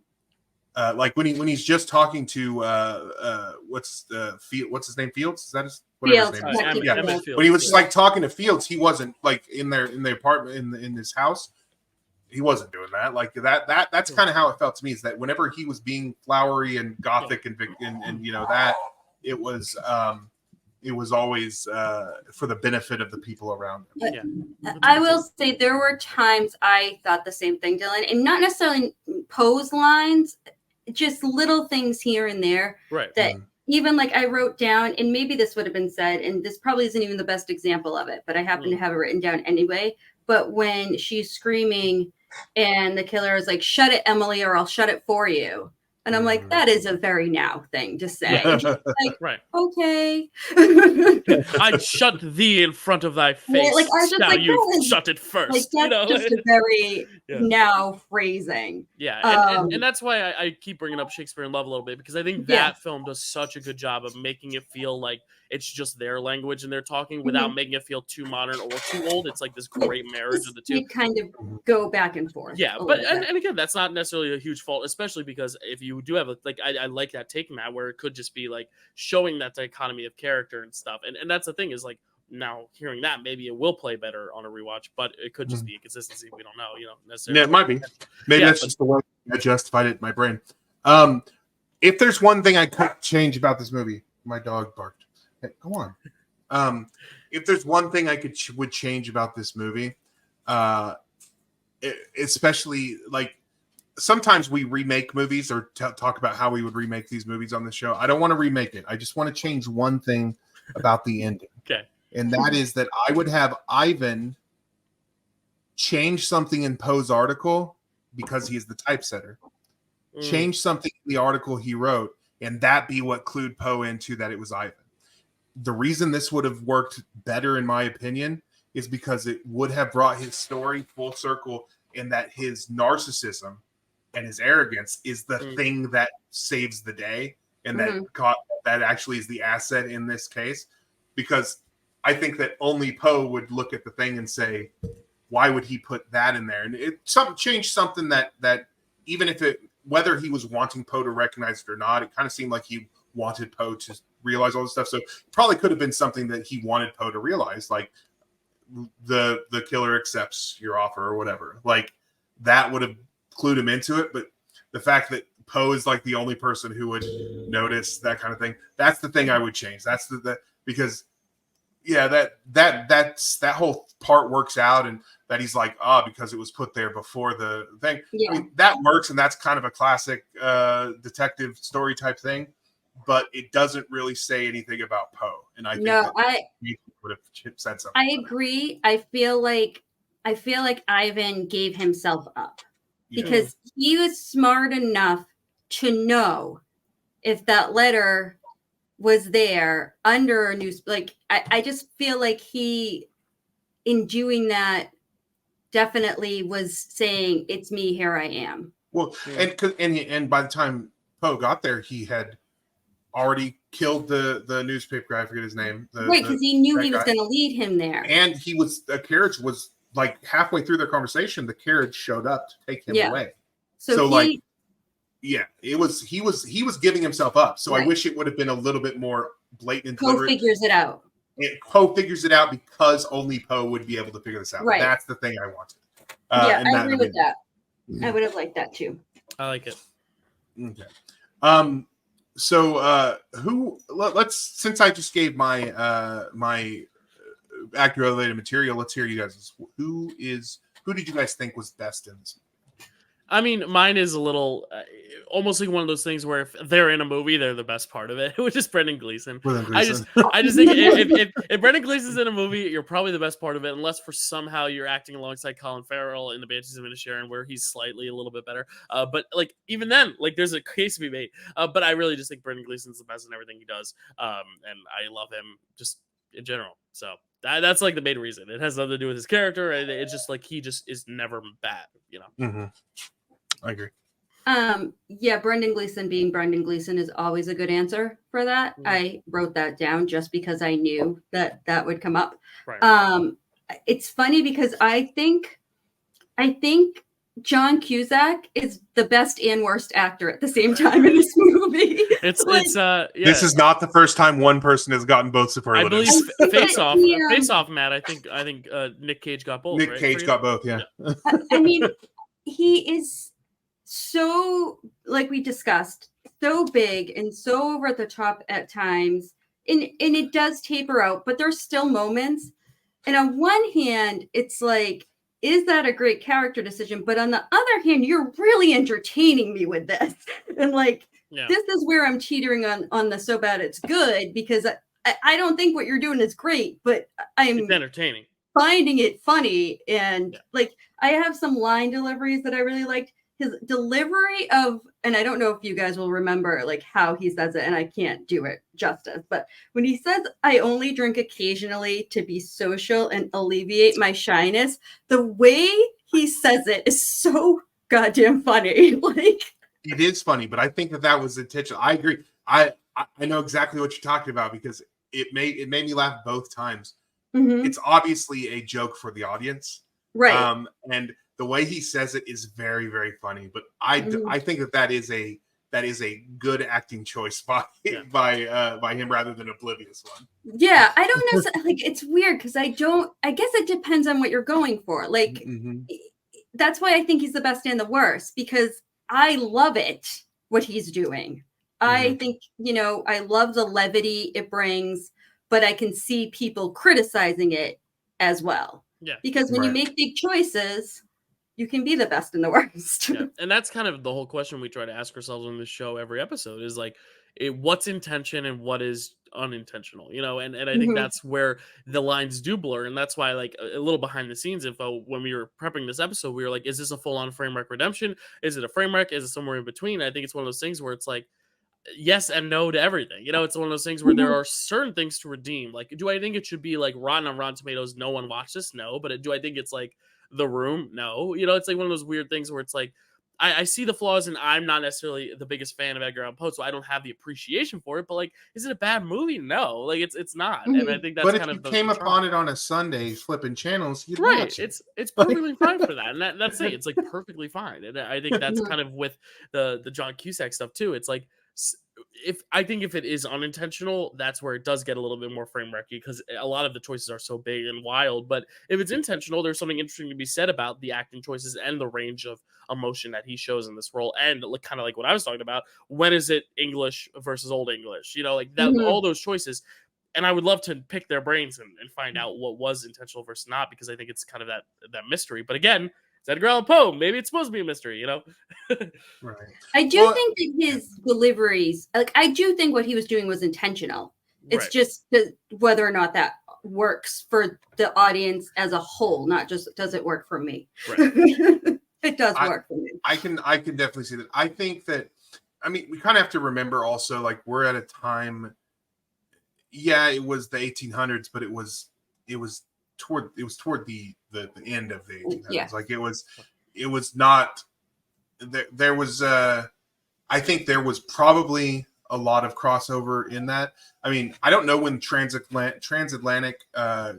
like when he's just talking to what's his name, Fields? Is that whatever his name is? Yeah. Fields, when he was just like talking to Fields, he wasn't like in the apartment in his house. He wasn't doing that. Like that's kind of how it felt to me, is that whenever he was being flowery and gothic and that it was always for the benefit of the people around him. I will say there were times I thought the same thing, Dylan, and not necessarily Poe's lines, just little things here and there that even like I wrote down, and maybe this would have been said, and this probably isn't even the best example of it, but I happen to have it written down anyway. But when she's screaming and the killer is like, "Shut it, Emily, or I'll shut it for you." And I'm like, that is a very now thing to say. Like, okay. I shut thee in front of thy face. Yeah, like, I just, now like, you shut it first. Like, that's just a very now phrasing. Yeah, and that's why I keep bringing up Shakespeare in Love a little bit, because I think that film does such a good job of making it feel like it's just their language and they're talking without making it feel too modern or too old. It's like this great marriage of the two. You kind of go back and forth. Yeah, but and again, that's not necessarily a huge fault, especially because if you do have I like that take, Matt, where it could just be like showing that dichotomy of character and stuff. And that's the thing, is like, now hearing that, maybe it will play better on a rewatch, but it could just be inconsistency. We don't know, necessarily. Yeah, it might be. Maybe that's just the way I justified it in my brain. If there's one thing I could change about this movie, my dog barked. Hey, go on. If there's one thing I would change about this movie, especially like sometimes we remake movies or talk about how we would remake these movies on the show. I don't want to remake it. I just want to change one thing about the ending. Okay. And that is that I would have Ivan change something in Poe's article, because he is the typesetter. Change something in the article he wrote, and that be what clued Poe into that it was Ivan. The reason this would have worked better, in my opinion, is because it would have brought his story full circle, in that his narcissism and his arrogance is the thing that saves the day, and that actually is the asset in this case. Because I think that only Poe would look at the thing and say, why would he put that in there? And it changed something that even if whether he was wanting Poe to recognize it or not, it kind of seemed like he wanted Poe to realize all this stuff. So it probably could have been something that he wanted Poe to realize, like the killer accepts your offer or whatever. Like that would have clued him into it. But the fact that Poe is like the only person who would notice that kind of thing, that's the thing I would change. That's because that whole part works out, and that he's like, because it was put there before the thing. Yeah. I mean, that works, and that's kind of a classic detective story type thing, but it doesn't really say anything about Poe. And I think I would have said something. I agree. I feel like Ivan gave himself up because he was smart enough to know if that letter was there under a news. Like I just feel like he, in doing that, definitely was saying, "It's me. Here I am." Well, and by the time Poe got there, he had already killed the newspaper guy. I forget his name. Right, because he knew he was going to lead him there. And the carriage was like halfway through their conversation. The carriage showed up to take him away. So he was giving himself up. So I wish it would have been a little bit more blatant. Poe figures it out. Poe figures it out because only Poe would be able to figure this out. Right. That's the thing I wanted. I agree with that. I would have liked that too. I like it. Okay. So let's, since I just gave my my actor related material, let's hear you guys. Who did you guys think was best in this? I mean, mine is a little almost like one of those things where if they're in a movie, they're the best part of it, which is Brendan Gleeson. I just think if Brendan Gleeson's in a movie, you're probably the best part of it, unless for somehow you're acting alongside Colin Farrell in The Banshees of Inisherin, where he's slightly a little bit better. But like even then, like there's a case to be made. But I really just think Brendan Gleeson's the best in everything he does, and I love him just in general. So that's like the main reason. It has nothing to do with his character. It's just like he just is never bad, Mm-hmm. I agree. Yeah, Brendan Gleeson being Brendan Gleeson is always a good answer for that. I wrote that down just because I knew that would come up. Right. It's funny because I think John Cusack is the best and worst actor at the same time in this movie. It's yeah. This is not the first time one person has gotten both superlatives. I believe Face Off, Matt. I think Nick Cage got both. Nick Cage got both. Yeah. I mean, he is so, like we discussed, so big and so over the top at times, and it does taper out, but there's still moments. And on one hand, it's like, is that a great character decision? But on the other hand, you're really entertaining me with this. And like, this is where I'm teetering on the so bad it's good, because I don't think what you're doing is great, but it's entertaining. Finding it funny. And like, I have some line deliveries that I really liked. His delivery of, and I don't know if you guys will remember like how he says it, and I can't do it justice, but when he says, "I only drink occasionally to be social and alleviate my shyness," the way he says it is so goddamn funny. Like, it is funny, but I think that was intentional. I agree. I know exactly what you're talking about, because it made me laugh both times. Mm-hmm. It's obviously a joke for the audience, right? And the way he says it is very, very funny. But I think that is a good acting choice by him rather than oblivious one. Yeah, I don't know. Like, it's weird because I guess it depends on what you're going for. Like, that's why I think he's the best and the worst, because I love what he's doing. I think, I love the levity it brings, but I can see people criticizing it as well. Yeah. Because when you make big choices, you can be the best and the worst. Yeah. And that's kind of the whole question we try to ask ourselves on this show every episode, is like, what's intention and what is unintentional, and I think that's where the lines do blur. And that's why, like, a little behind the scenes info, when we were prepping this episode, we were like, is this a full-on Framewreck redemption? Is it a Framewreck? Is it somewhere in between? I think it's one of those things where it's like yes and no to everything. It's one of those things where there are certain things to redeem. Like, do I think it should be like Rotten on Rotten Tomatoes, no one watched this? No. But do I think it's like The Room? No. It's like one of those weird things where it's like, I see the flaws, and I'm not necessarily the biggest fan of Edgar Allan Poe, so I don't have the appreciation for it. But like, is it a bad movie? No, like it's not. And I think that's but kind if of you came upon it on a Sunday, flipping channels, you'd right. watch it. It's perfectly fine for that, and that's it. It's like perfectly fine, and I think that's kind of with the John Cusack stuff too. It's like, if it is unintentional, that's where it does get a little bit more Framewrecky, because a lot of the choices are so big and wild. But if it's intentional, there's something interesting to be said about the acting choices and the range of emotion that he shows in this role, and kind of like what I was talking about. When is it English versus Old English? Like that, all those choices. And I would love to pick their brains and find out what was intentional versus not, because I think it's kind of that mystery. But again, it's Edgar Allan Poe. Maybe it's supposed to be a mystery, Right. I do think that his deliveries, like, I do think what he was doing was intentional. It's just whether or not that works for the audience as a whole, not just does it work for me. Right. It does work for me. I can definitely see that. I think that, we kind of have to remember also, like, we're at a time. Yeah, it was the 1800s, but it was toward the end of the 1800s. Yeah. Like, it was not. There was I think there was probably a lot of crossover in that. I don't know when transatlantic the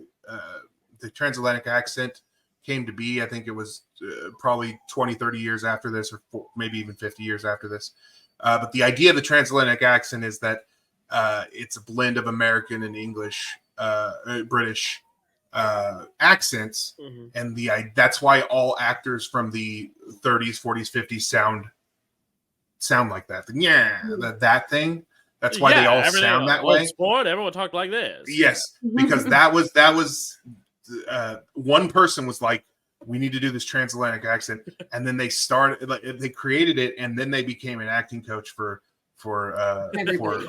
transatlantic accent came to be. I think it was probably 20, 30 years after this, or maybe even 50 years after this. But the idea of the transatlantic accent is that it's a blend of American and English, British accents, and that's why all actors from the 30s, 40s, 50s sound like that. That thing. That's why they all sound that way. Sport, everyone talked like this. Yes, because that was one person was like, we need to do this transatlantic accent, and then they created it, and then they became an acting coach for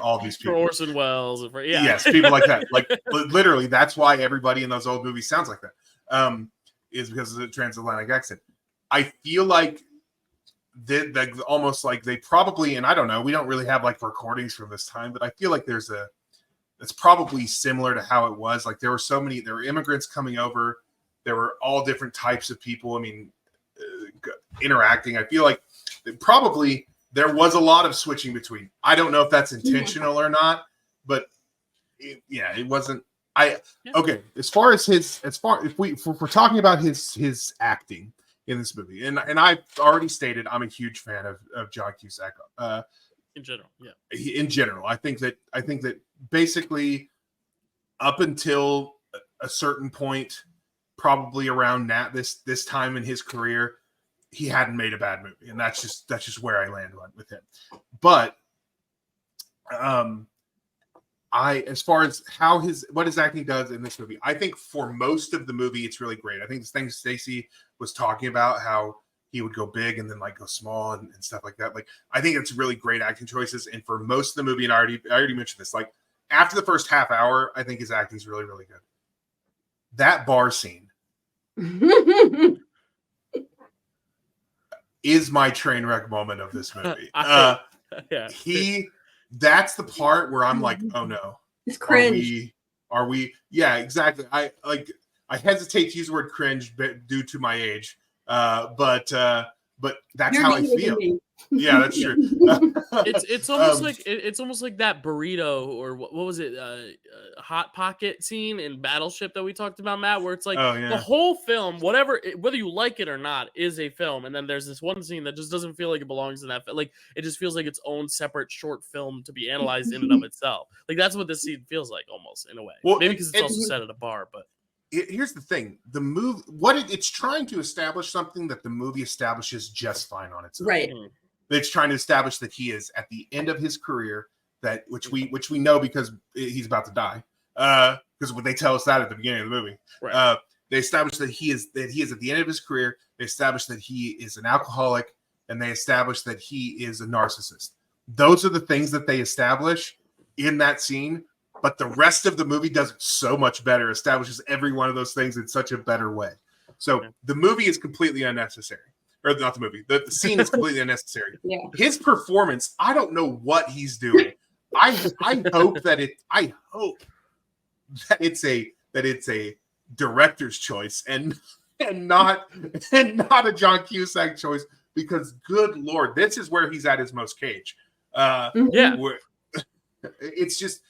all these people. For Orson Welles. Yes, people like that. Like, literally, that's why everybody in those old movies sounds like that. Is because of the transatlantic accent. I feel like almost like they probably, and I don't know, we don't really have like recordings from this time, but I feel like it's probably similar to how it was. Like, there were immigrants coming over. There were all different types of people. interacting. I feel like probably there was a lot of switching between. I don't know if that's intentional or not, but it wasn't. Okay. As far as if we're talking about his acting in this movie, and I've already stated I'm a huge fan of John Cusack. In general, in general, I think that basically up until a certain point, probably around this time in his career, he hadn't made a bad movie, and that's just where I land with him. But as far as what his acting does in this movie, I think for most of the movie it's really great. I think this thing Stacey was talking about, how he would go big and then like go small and stuff like that. Like, I think it's really great acting choices. And for most of the movie, and I already mentioned this, like after the first half hour, I think his acting is really, really good. That bar scene is my train wreck moment of this movie. That's the part where I'm like, oh no, it's cringe. Are we? Yeah, exactly. I hesitate to use the word cringe due to my age. But that's how I feel. Yeah, that's true. It's almost like that burrito, or what was it? Hot Pocket scene in Battleship that we talked about, Matt, where it's like the whole film, whether you like it or not, is a film, and then there's this one scene that just doesn't feel like it belongs in that. Like, it just feels like its own separate short film to be analyzed in and of itself. Like, that's what this scene feels like, almost, in a way. Well, maybe because it's also set at a bar, but. Here's the thing: the movie, it's trying to establish something that the movie establishes just fine on its own. Right. It's trying to establish that he is at the end of his career, which we know because he's about to die. Because when they tell us that at the beginning of the movie, right. They establish that he is at the end of his career. They establish that he is an alcoholic, and they establish that he is a narcissist. Those are the things that they establish in that scene. But the rest of the movie does it so much better, establishes every one of those things in such a better way. So the movie is completely unnecessary. Or not the movie. The scene is completely unnecessary. Yeah. His performance, I don't know what he's doing. I hope that it's a director's choice and not a John Cusack choice, because good Lord, this is where he's at his most cage. It's just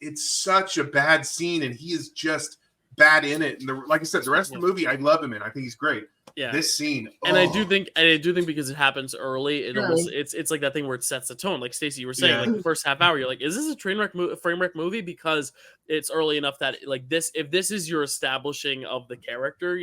it's such a bad scene, and he is just bad in it. And like I said, the rest of the movie, I love him in. I think he's great. Yeah, this scene, and I do think because it happens early, it's like that thing where it sets the tone. Like Stacey, you were saying, like the first half hour, you're like, is this a Framewreck movie? Because it's early enough that like this, if this is your establishing of the character,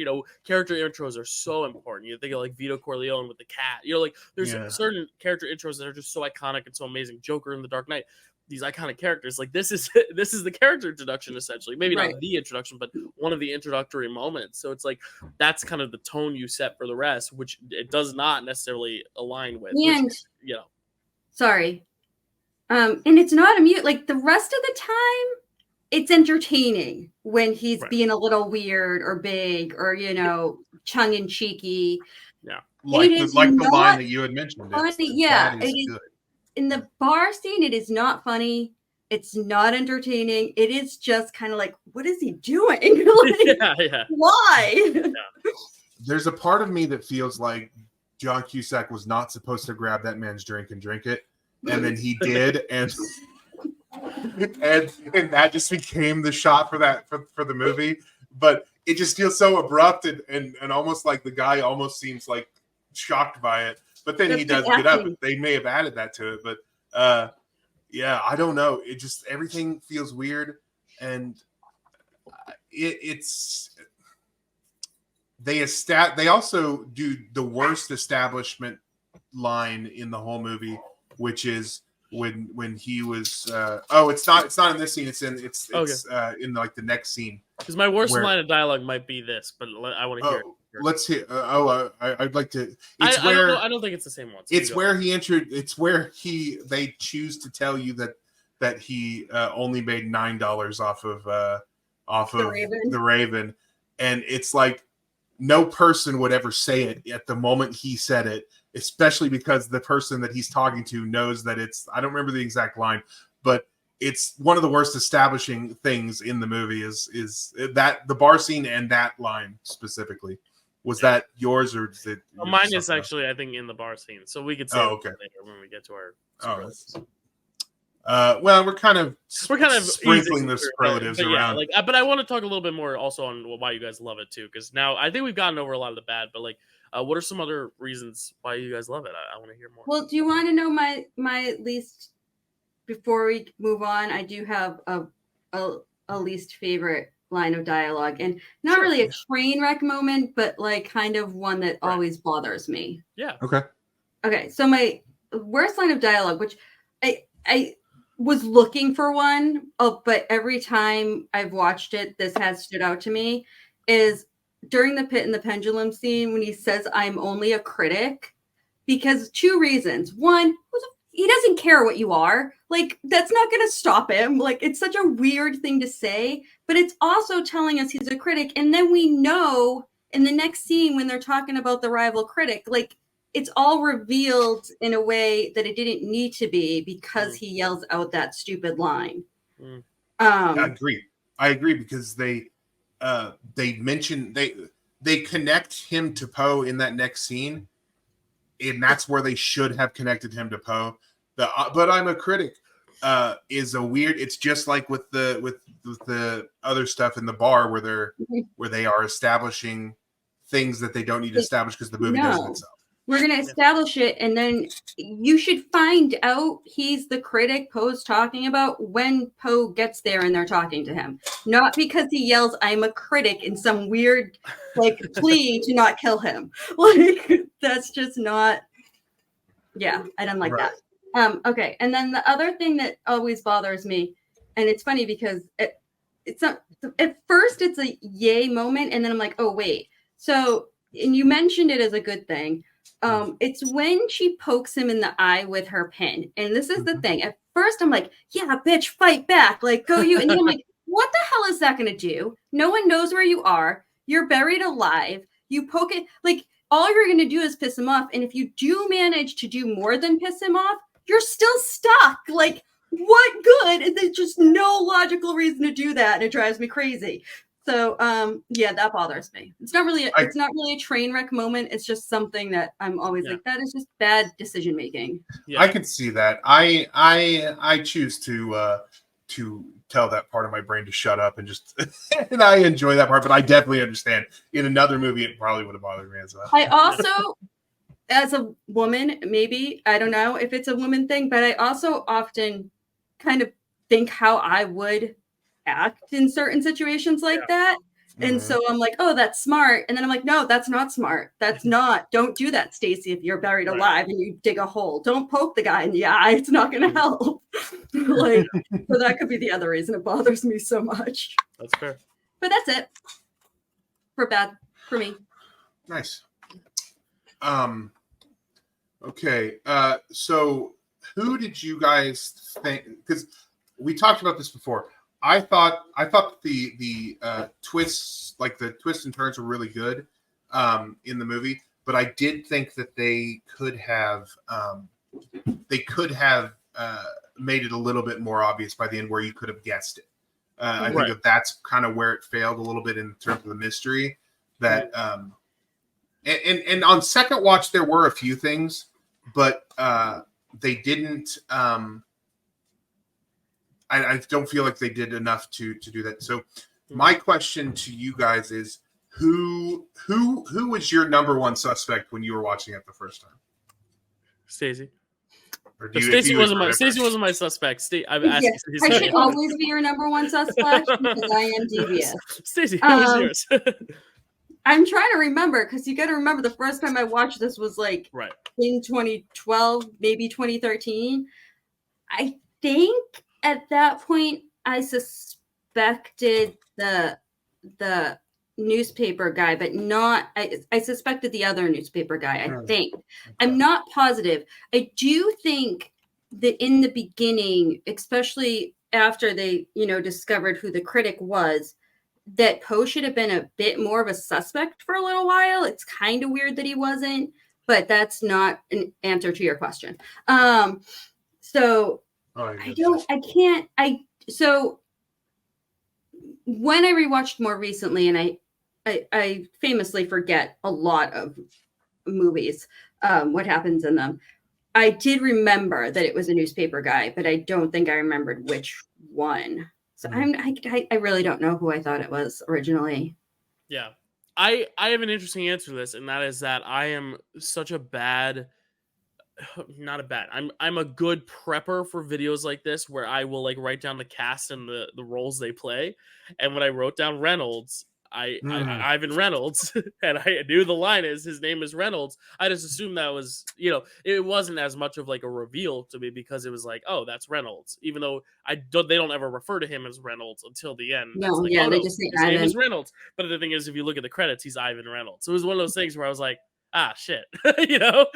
character intros are so important. You think of like Vito Corleone with the cat. Like there's certain character intros that are just so iconic and so amazing. Joker in The Dark Knight. These iconic characters, like this is the character introduction, essentially. Maybe not the introduction, but one of the introductory moments. So it's like that's kind of the tone you set for the rest, which it does not necessarily align with. And sorry, and it's not like the rest of the time, it's entertaining when he's being a little weird or big or tongue in cheeky. Yeah, like the line that you had mentioned. Good. In the bar scene, it is not funny. It's not entertaining. It is just kind of like, what is he doing? Why? There's a part of me that feels like John Cusack was not supposed to grab that man's drink and drink it, and then he did, and that just became the shot for the movie. But it just feels so abrupt and almost like the guy almost seems like shocked by it. But then he does get up. They may have added that to it, but I don't know. It just everything feels weird, and they also do the worst establishment line in the whole movie, which is when he was it's not in this scene. It's in like the next scene. Because my worst line of dialogue might be this, but I want to hear it. Let's hear. I'd like to. I don't think it's the same one. So it's where they choose to tell you that he only made $9 off of the Raven, and it's like no person would ever say it at the moment he said it, especially because the person that he's talking to knows that it's. I don't remember the exact line, but it's one of the worst establishing things in the movie is that the bar scene and that line specifically. Was that yours or is it? Mine is actually, I think, in the bar scene. So we could say okay. later when we get to our. Well, we're kind of sprinkling the superlatives around. But I want to talk a little bit more also on why you guys love it too, because now I think we've gotten over a lot of the bad, but what are some other reasons why you guys love it? I want to hear more. Well, do you want to know my least? Before we move on, I do have a least favorite line of dialogue, and not really a train wreck moment, but kind of one that always bothers me. Yeah. Okay. So my worst line of dialogue, which I was looking for one, but every time I've watched it, this has stood out to me, is during the pit and the pendulum scene when he says, "I'm only a critic," because 2 reasons. One, he doesn't care what you are. That's not going to stop him. It's such a weird thing to say, but it's also telling us he's a critic. And then we know in the next scene when they're talking about the rival critic, it's all revealed in a way that it didn't need to be because he yells out that stupid line. I agree because they mention they connect him to Poe in that next scene, and that's where they should have connected him to Poe. But I'm a critic is a weird. It's just like with the other stuff in the bar where they are establishing things that they don't need to establish because the movie does it itself. We're going to establish it, and then you should find out he's the critic Poe's talking about when Poe gets there and they're talking to him. Not because he yells, "I'm a critic," in some weird plea to not kill him. That's just not... Yeah, I don't like that. Okay, and then the other thing that always bothers me, and it's funny because it's not... At first, it's a yay moment, and then I'm like, oh, wait. So, and you mentioned it as a good thing. It's when she pokes him in the eye with her pin. And this is the thing. At first, I'm like, yeah, bitch, fight back. Go you. And then I'm like, what the hell is that going to do? No one knows where you are. You're buried alive. You poke it. All you're going to do is piss him off. And if you do manage to do more than piss him off, you're still stuck. What good? And there's just no logical reason to do that. And it drives me crazy. So, that bothers me. It's not really a train wreck moment. It's just something that I'm always that is just bad decision making. Yeah. I can see that. I choose to tell that part of my brain to shut up and just, and I enjoy that part, but I definitely understand in another movie, it probably would have bothered me as well. I also, as a woman, maybe, I don't know if it's a woman thing, but I also often kind of think how I would act in certain situations like that. And so I'm like, oh, that's smart. And then I'm like, no, that's not smart. Don't do that, Stacey, if you're buried alive and you dig a hole. Don't poke the guy in the eye. It's not going to help. So that could be the other reason it bothers me so much. That's fair. But that's it. For me. Nice. Okay. So who did you guys think, because we talked about this before. I thought the twists, the twists and turns, were really good in the movie, but I did think that they could have made it a little bit more obvious by the end, where you could have guessed it. I think that's kind of where it failed a little bit in terms of the mystery. That and on second watch there were a few things, but they didn't. I don't feel like they did enough to do that. So my question to you guys is, who was your number one suspect when you were watching it the first time? Stacey. Stacey wasn't my suspect. I should always be your number one suspect because I am devious. Stacey, who was yours? I'm trying to remember, because you got to remember the first time I watched this was in 2012, maybe 2013. I think at that point I suspected the newspaper guy, but not. I suspected the other newspaper guy. I think. I'm not positive. I do think that in the beginning, especially after they discovered who the critic was, that Poe should have been a bit more of a suspect for a little while. It's kind of weird that he wasn't, but that's not an answer to your question. So so when I rewatched more recently, and I famously forget a lot of movies, what happens in them. I did remember that it was a newspaper guy, but I don't think I remembered which one. So I really don't know who I thought it was originally. Yeah. I have an interesting answer to this, and that is that I am such a bad, not a bad, I'm a good prepper for videos like this where I will like write down the cast and the roles they play. And when I wrote down Reynolds, Ivan Reynolds, and I knew the line is his name is Reynolds. I just assumed that was, it wasn't as much of like a reveal to me because it was like, oh, that's Reynolds, even though they don't ever refer to him as Reynolds until the end. No, like, yeah, they just say his name Ivan. is Reynolds. But the thing is, if you look at the credits, he's Ivan Reynolds. So it was one of those things where I was like, shit, so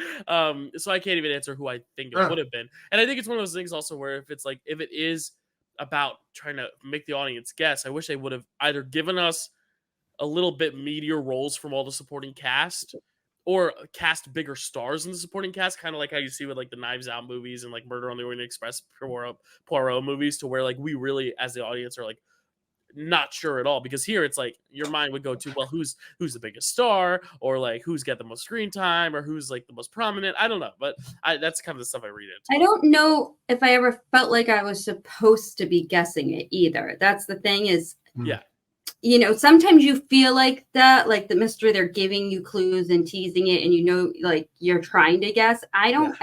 I can't even answer who I think it would have been. And I think it's one of those things also where if it is about trying to make the audience guess, I wish they would have either given us a little bit meatier roles from all the supporting cast, or cast bigger stars in the supporting cast, kind of like how you see with like the Knives Out movies and like Murder on the Orient Express, Poirot movies, to where like we really as the audience are like not sure at all, because here it's like your mind would go to, well, who's the biggest star, or like who's got the most screen time, or who's like the most prominent. I don't know, but that's kind of the stuff I read into. I don't know if I ever felt like I was supposed to be guessing it either. That's the thing is, yeah, sometimes you feel like that, like the mystery, they're giving you clues and teasing it, and like you're trying to guess. I don't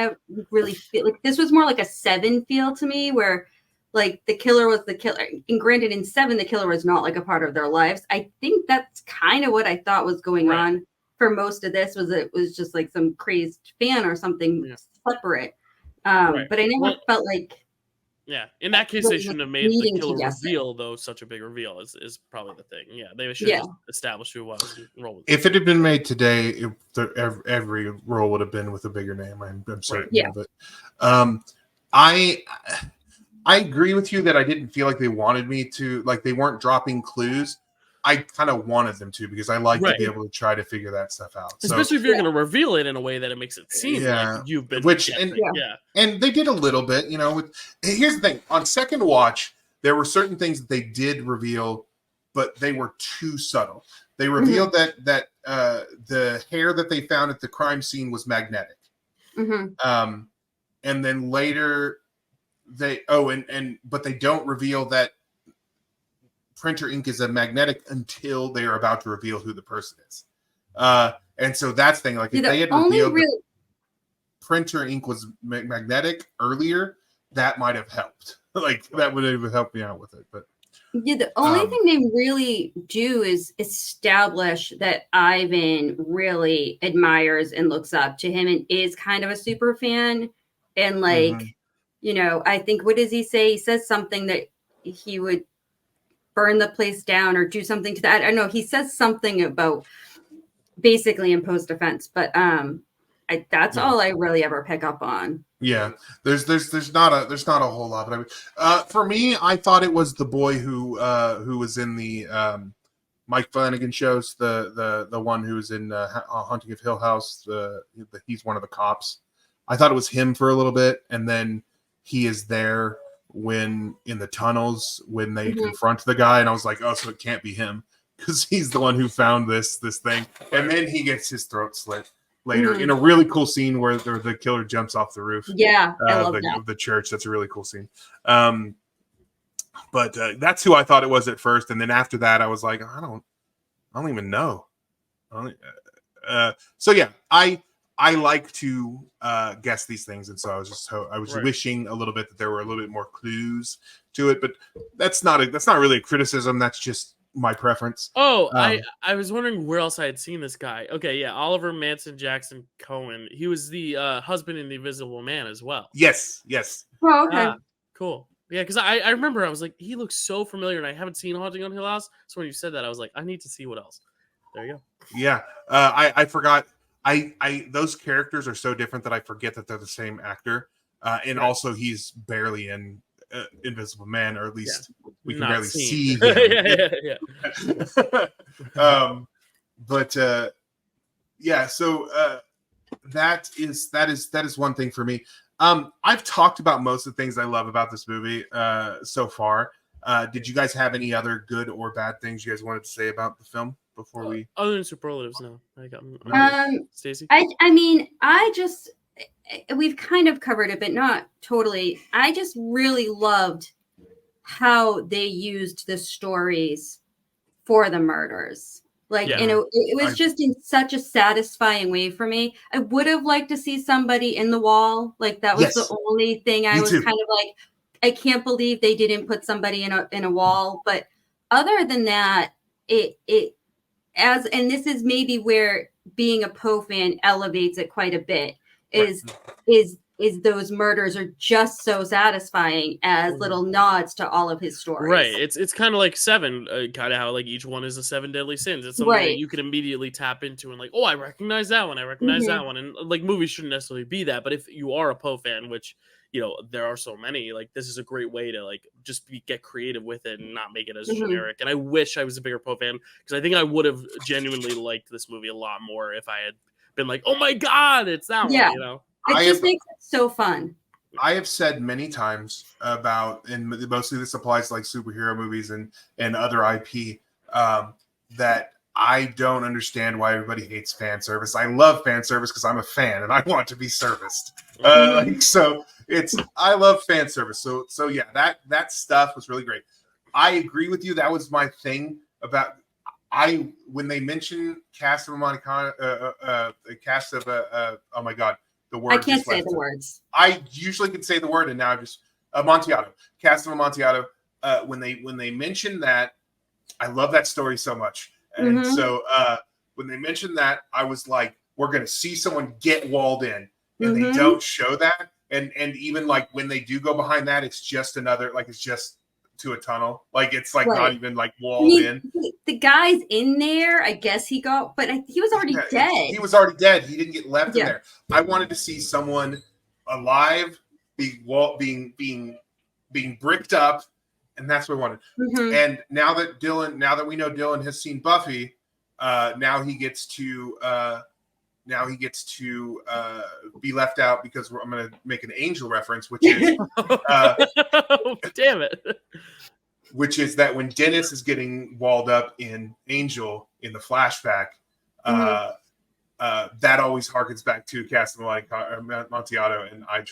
really feel like this was more like a 7 feel to me, where like the killer was the killer. And granted, in 7, the killer was not like a part of their lives. I think that's kind of what I thought was going on for most of this, was it was just like some crazed fan or something separate. But I never felt like... Yeah, in that case, they shouldn't have made the killer reveal, though, such a big reveal is probably the thing. Yeah, they should have established who it was and roll with it. If it had been made today, every role would have been with a bigger name. I'm certain. Yeah. But I agree with you that I didn't feel like they wanted me to, like they weren't dropping clues. I kind of wanted them to, because I like to be able to try to figure that stuff out. Especially if you're going to reveal it in a way that it makes it seem like you've been guessing. And they did a little bit, here's the thing. On second watch, there were certain things that they did reveal, but they were too subtle. They revealed that the hair that they found at the crime scene was magnetic. And then later but they don't reveal that printer ink is a magnetic until they are about to reveal who the person is. And so that's the thing. Like if they had revealed that printer ink was magnetic earlier, that might have helped. Like that would have helped me out with it. But the only thing they really do is establish that Ivan really admires and looks up to him and is kind of a super fan. And like, I think, what does he say? He says something that he would burn the place down or do something to that. I don't know. He says something about basically in Poe's defense, but that's all I really ever pick up on. Yeah, there's not a whole lot. But for me, I thought it was the boy who was in the Mike Flanagan shows, the one who's in Haunting of Hill House. He's one of the cops. I thought it was him for a little bit, and then he is there when in the tunnels when they confront the guy, and I was like, oh, so it can't be him because he's the one who found this thing. And then he gets his throat slit later in a really cool scene where the killer jumps off the roof. Yeah, I love that. Of the church. That's a really cool scene. But that's who I thought it was at first, and then after that, I was like, I don't even know. So yeah, I like to guess these things, and so I was wishing a little bit that there were a little bit more clues to it, but that's not really a criticism. That's just my preference. Oh, I was wondering where else I had seen this guy. Okay, yeah, Oliver Manson Jackson Cohen. He was the husband in The Invisible Man as well. Yes. Oh, okay. Cool. Yeah, because I remember I was like, he looks so familiar, and I haven't seen Haunting on Hill House. So when you said that, I was like, I need to see what else. There you go. Yeah, I forgot. Those characters are so different that I forget that they're the same actor, and also he's barely in Invisible Man, or at least we can barely see him. So that is one thing for me. I've talked about most of the things I love about this movie so far. Did you guys have any other good or bad things you guys wanted to say about the film? before we? Other than superlatives, no. Stacey? I mean, we've kind of covered it, but not totally. I just really loved how they used the stories for the murders. Like, it was just in such a satisfying way for me. I would have liked to see somebody in the wall. Like, that was the only thing I was kind of like, I can't believe they didn't put somebody in a wall. But other than that, and this is maybe where being a Poe fan elevates it quite a bit, is those murders are just so satisfying as little nods to all of his stories. Right. It's kind of like Seven, kind of how like each one is the 7 deadly sins. It's something that you can immediately tap into and like, oh, I recognize that one. I recognize that one. And like movies shouldn't necessarily be that, but if you are a Poe fan, which there are so many, like this is a great way to like just get creative with it and not make it as generic. And I wish I was a bigger Poe fan because I think I would have genuinely liked this movie a lot more if I had been like, oh my God, it's that one, It just makes it so fun. I have said many times about, and mostly this applies to like superhero movies and other IP, that I don't understand why everybody hates fan service. I love fan service because I'm a fan and I want to be serviced. I love fan service. So yeah, that stuff was really great. I agree with you. That was my thing about when they mentioned cast of oh my God. The word I can't say the words. I usually can say the word, and now I just Amontillado. Cast of Amontillado. When they mentioned that, I love that story so much, and so when they mentioned that, I was like, we're gonna see someone get walled in, and they don't show that, and even like when they do go behind that, it's just another it's just to a tunnel, like it's like not even like walled in. The guy's in there, I guess he got, but he was already dead. He was already dead. He didn't get left in there. I wanted to see someone alive being bricked up, and that's what I wanted. And now that we know Dylan has seen Buffy, now he gets to be left out because I'm going to make an Angel reference, which is damn it. Which is that when Dennis is getting walled up in Angel in the flashback, that always harkens back to Cast of Amontillado, and I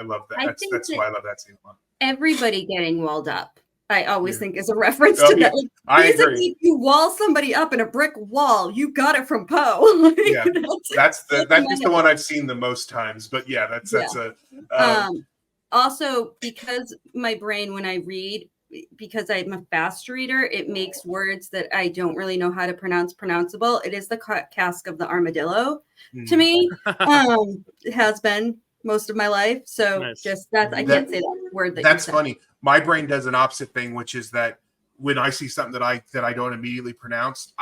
love that. That's why I love that scene a lot. Everybody getting walled up, I always think is a reference to that. Like, I basically, agree. if you wall somebody up in a brick wall, you got it from Poe. That's just the one I've seen the most times. But yeah, that's a. Also, because my brain, when I read, because I'm a fast reader, it makes words that I don't really know how to pronounce pronounceable. It is the cask of the armadillo to me. It has been most of my life. So I can't say that word. That's funny. My brain does an opposite thing, which is that when I see something that I don't immediately pronounce,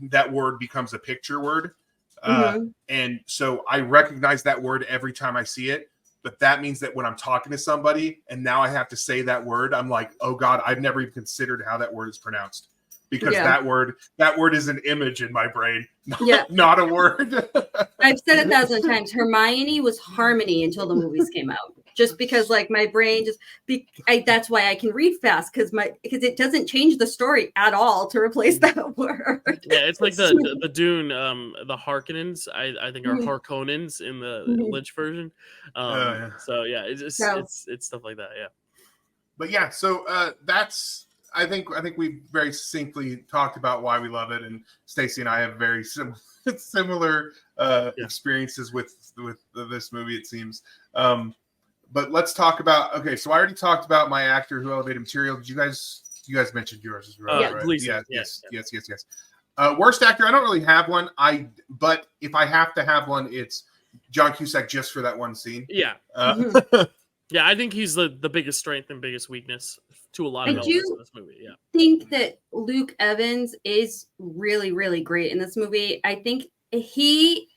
that word becomes a picture word. And so I recognize that word every time I see it. But that means that when I'm talking to somebody and now I have to say that word, I'm like, oh God, I've never even considered how that word is pronounced. Because that word is an image in my brain, not a word. I've said 1,000 times. Hermione was Harmony until the movies came out. Just because, like, my brain that's why I can read fast because it doesn't change the story at all to replace that word. Yeah, it's like the Dune, the Harkonnens. I think are Harkonnens in the Lynch version. So yeah, it's stuff like that. Yeah. But yeah, so that's. I think we very succinctly talked about why we love it, and Stacey and I have very similar experiences with this movie. It seems. But let's talk about. Okay, so I already talked about my actor who elevated material. Did you guys mentioned yours as well? Right? Yes. Worst actor. I don't really have one. But if I have to have one, it's John Cusack just for that one scene. Yeah. Yeah, I think he's the biggest strength and biggest weakness to a lot of elements in this movie. Yeah. I think that Luke Evans is really, really great in this movie. I think he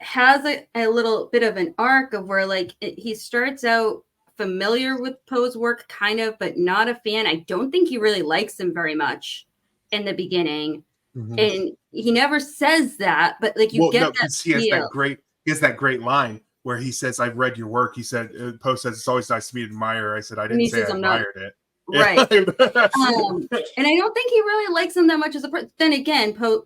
has a little bit of an arc of where he starts out familiar with Poe's work, kind of, but not a fan. I don't think he really likes him very much in the beginning. And he never says that, but he has that great line where he says, I've read your work. He said, Poe says, it's always nice to meet an admirer. I said, I didn't say I admired it. Right. And I don't think he really likes him that much as a person. Then again, Poe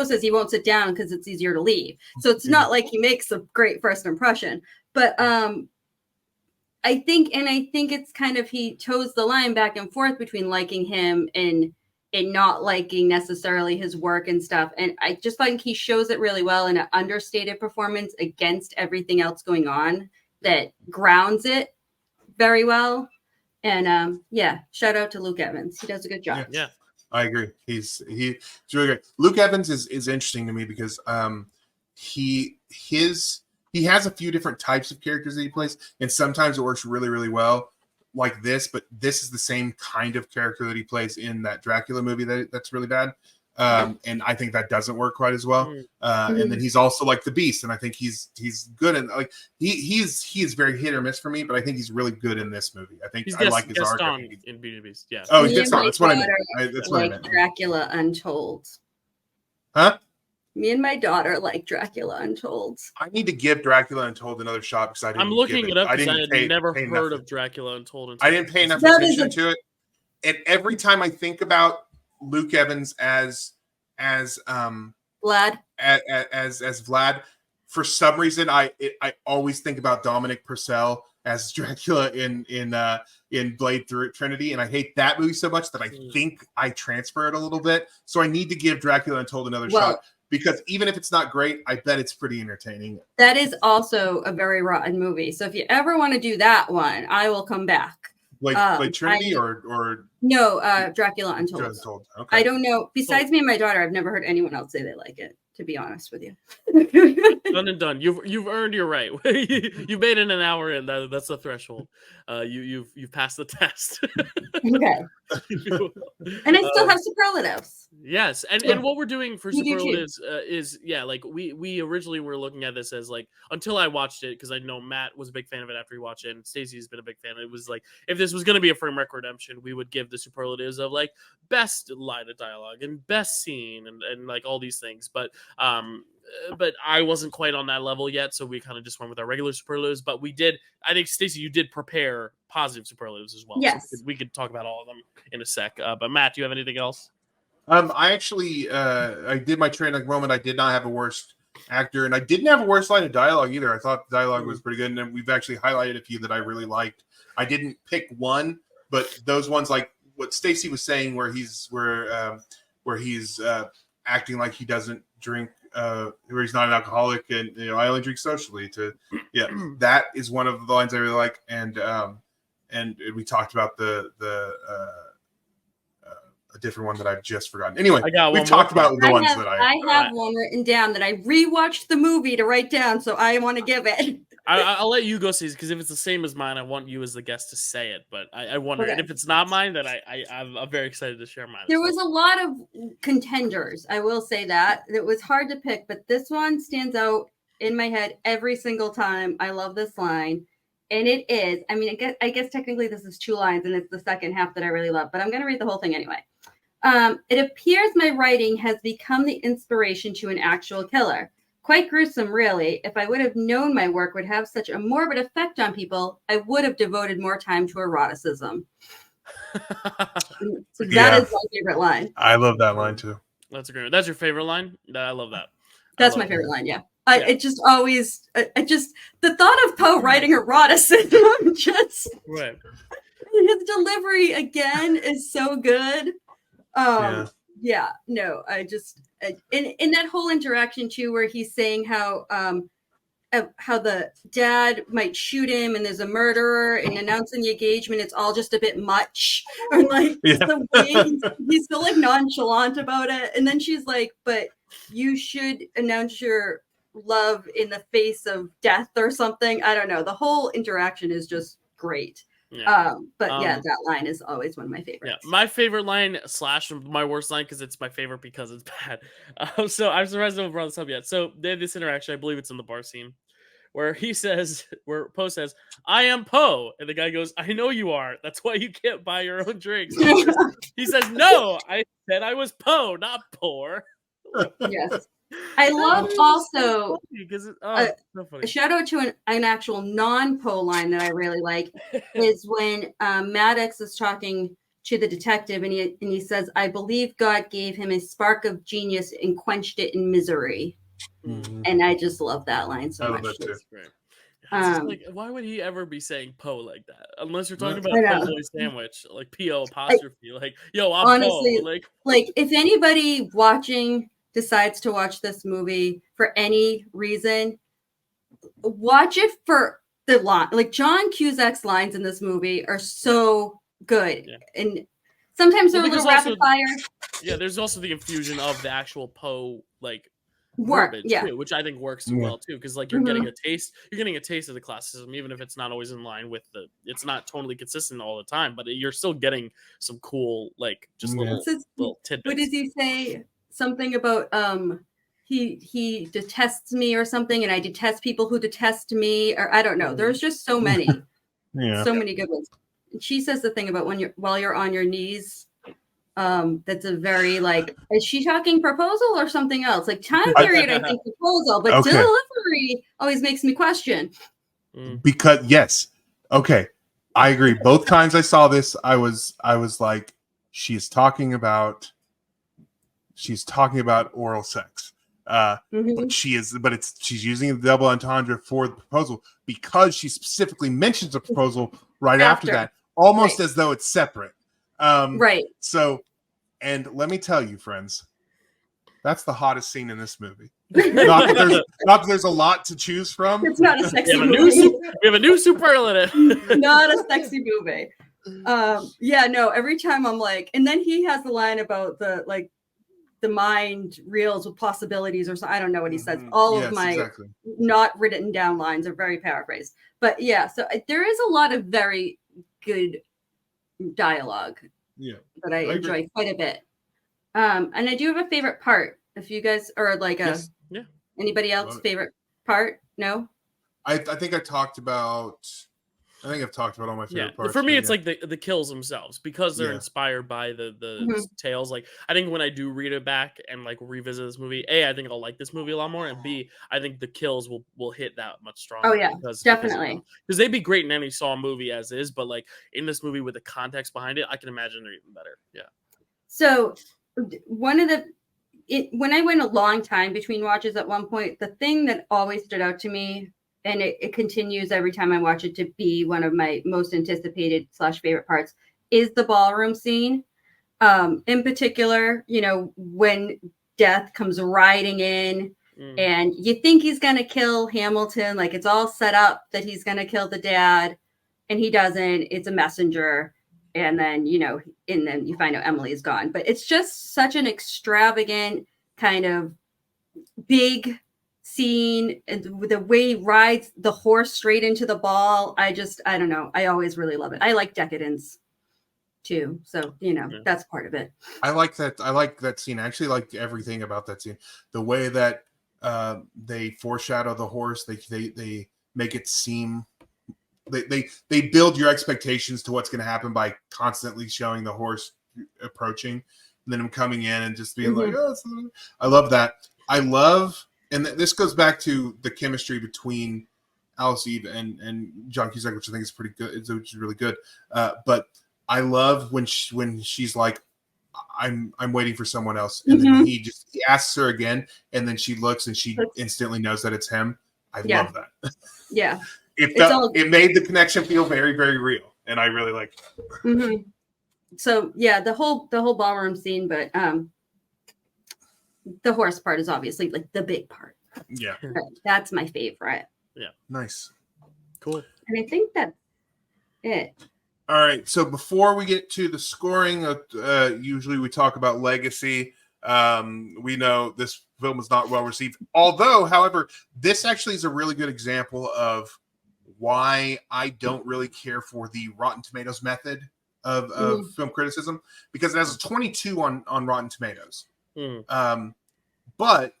says he won't sit down because it's easier to leave. So it's not like he makes a great first impression. But I think it's kind of, he toes the line back and forth between liking him and not liking necessarily his work and stuff. And I just think he shows it really well in an understated performance against everything else going on that grounds it very well. And shout out to Luke Evans. He does a good job. Yeah. I agree. He's really great. Luke Evans is interesting to me because he has a few different types of characters that he plays, and sometimes it works really, really well, like this. But this is the same kind of character that he plays in that Dracula movie that's really bad, and I think that doesn't work quite as well. And then he's also like the Beast, and I think he's good, and like he is very hit or miss for me, but I think he's really good in this movie. I think I like his arc. In Beauty and the Beast, yeah. Oh, he gets on. That's what I meant. That's what I meant. Dracula Untold. Huh? Me and my daughter like Dracula Untold. I need to give Dracula Untold another shot because I'm looking it up because I had never heard of Dracula Untold. I didn't pay enough attention to it, and every time I think about Luke Evans as Vlad, as Vlad, for some reason I always think about Dominic Purcell as Dracula in Blade Trinity, and I hate that movie so much that I think I transfer it a little bit. So I need to give Dracula Untold another shot. Because even if it's not great, I bet it's pretty entertaining. That is also a very rotten movie. So if you ever want to do that one, I will come back. Like Trinity or no, Dracula Untold. Okay. I don't know. Besides me and my daughter, I've never heard anyone else say they like it, to be honest with you. Done and done. You've earned your right. You made it an hour in. That's the threshold. You've passed the test. Okay. And I still have superlatives. Yes, and what we're doing for superlatives is like we originally were looking at this as like, until I watched it, because I know Matt was a big fan of it after he watched it, and Stacey's been a big fan. It was like, if this was going to be a Framewreck redemption, we would give the superlatives of like best line of dialogue and best scene and like all these things, but I wasn't quite on that level yet, so we kind of just went with our regular superlatives. But we did, I think, Stacey, you did prepare positive superlatives as well. Yes. So we could talk about all of them in a sec. But Matt, do you have anything else? I actually I did my training moment. I did not have a worst actor, and I didn't have a worst line of dialogue either. I thought the dialogue was pretty good, and we've actually highlighted a few that I really liked. I didn't pick one, but those ones, like what Stacey was saying, where he's acting like he doesn't drink, where he's not an alcoholic, and I only drink socially. That is one of the lines I really like, and we talked about a different one that I've just forgotten. Anyway, we talked about the ones that I have one written down that I rewatched the movie to write down, so I want to give it. I'll let you go, Stacey, because if it's the same as mine, I want you as the guest to say it. But I wonder, and if it's not mine, then I'm very excited to share mine. There was a lot of contenders. I will say that it was hard to pick, but this one stands out in my head every single time. I love this line. And it is, I mean, I guess technically this is 2 lines and it's the second half that I really love, but I'm going to read the whole thing anyway. It appears my writing has become the inspiration to an actual killer. Quite gruesome, really. If I would have known my work would have such a morbid effect on people, I would have devoted more time to eroticism. So that is my favorite line. I love that line too. That's great. That's your favorite line? I love that. That's my favorite line, yeah. It just always, the thought of Poe writing eroticism, right. His delivery again is so good. In that whole interaction too, where he's saying how the dad might shoot him and there's a murderer, and announcing the engagement, it's all just a bit much, or like the way he's so like nonchalant about it. And then she's like, but you should announce your love in the face of death or something. I don't know. The whole interaction is just great. Yeah. That line is always one of my favorites. Yeah, my favorite line / my worst line, because it's my favorite because it's bad. So I'm surprised no one brought this up yet. So they had this interaction, I believe it's in the bar scene, where Poe says, "I am Poe," and the guy goes, "I know you are. That's why you can't buy your own drinks." He says, "No, I said I was Poe, not poor." Yes. I love also so a shout out to an actual non-Poe line that I really like is when Maddox is talking to the detective and he says, "I believe God gave him a spark of genius and quenched it in misery." Mhm. And I just love that line so I love much. that too. It's just like, why would he ever be saying Poe like that? Unless you're talking about I know. Po' Boy sandwich, like P-O apostrophe, like, yo, I'm honestly, Poe. Like if anybody watching decides to watch this movie for any reason, watch it for the line. Like John Cusack's lines in this movie are so good. Yeah. And sometimes they're a little rapid fire. Yeah, there's also the infusion of the actual Poe work, verbiage yeah, too, which I think works well too, because like you're getting a taste of the classicism, even if it's not always in line with it's not totally consistent all the time, but you're still getting some cool little tidbits. What does he say? Something about he detests me or something, and I detest people who detest me, or I don't know. There's just so many, so many good ones. And she says the thing about while you're on your knees. That's a very is she talking proposal or something else? Like time period, I think proposal, but delivery always makes me question. Because yes, okay, I agree. Both times I saw this, I was like, she's talking about oral sex. But she's using the double entendre for the proposal because she specifically mentions a proposal right after that, almost as though it's separate. Right. So, and let me tell you, friends, that's the hottest scene in this movie. not that there's a lot to choose from. It's not a sexy movie. We have a new superlative. Not a sexy movie. Yeah, no, every time I'm like, and then he has the line about the mind reels with possibilities or something. I don't know what he says. All of my not written down lines are very paraphrased. But yeah, so there is a lot of very good dialogue that I enjoy quite a bit. And I do have a favorite part. If you guys are anybody else favorite part? No? I think I've talked about all my favorite parts. For me, it's like the kills themselves because they're inspired by the tales. Like I think when I do read it back and revisit this movie, I think I'll like this movie a lot more, and B, I think the kills will hit that much stronger. Oh yeah, definitely. Because they'd be great in any Saw movie as is, but in this movie with the context behind it, I can imagine they're even better. Yeah. So one of when I went a long time between watches at one point, the thing that always stood out to me, and it continues every time I watch it to be one of my most anticipated / favorite parts, is the ballroom scene. In particular, when Death comes riding in and you think he's going to kill Hamilton, like it's all set up that he's going to kill the dad, and he doesn't. It's a messenger. And then, and then you find out Emily is gone. But it's just such an extravagant kind of big scene, and the way he rides the horse straight into the ball. I don't know. I always really love it. I like decadence too. So, that's part of it. I like that scene. I actually like everything about that scene. The way that they foreshadow the horse, they make it seem they build your expectations to what's going to happen by constantly showing the horse approaching and then him coming in and just being like, oh, I love that. I love, and this goes back to the chemistry between Alice Eve and John Cusack, which I think is pretty good. Which is really good. But I love when she's like, I'm waiting for someone else, and then he asks her again, and then she looks and she instantly knows that it's him. I love that. Yeah. It made the connection feel very, very real, and I really like it. So yeah, the whole ballroom scene, but the horse part is obviously the big part. Yeah, that's my favorite. Yeah, nice, cool. And I think that's it. All right, so before we get to the scoring, usually we talk about legacy. We know this film was not well received, however, this actually is a really good example of why I don't really care for the Rotten Tomatoes method of film criticism, because it has a 22 on Rotten Tomatoes. But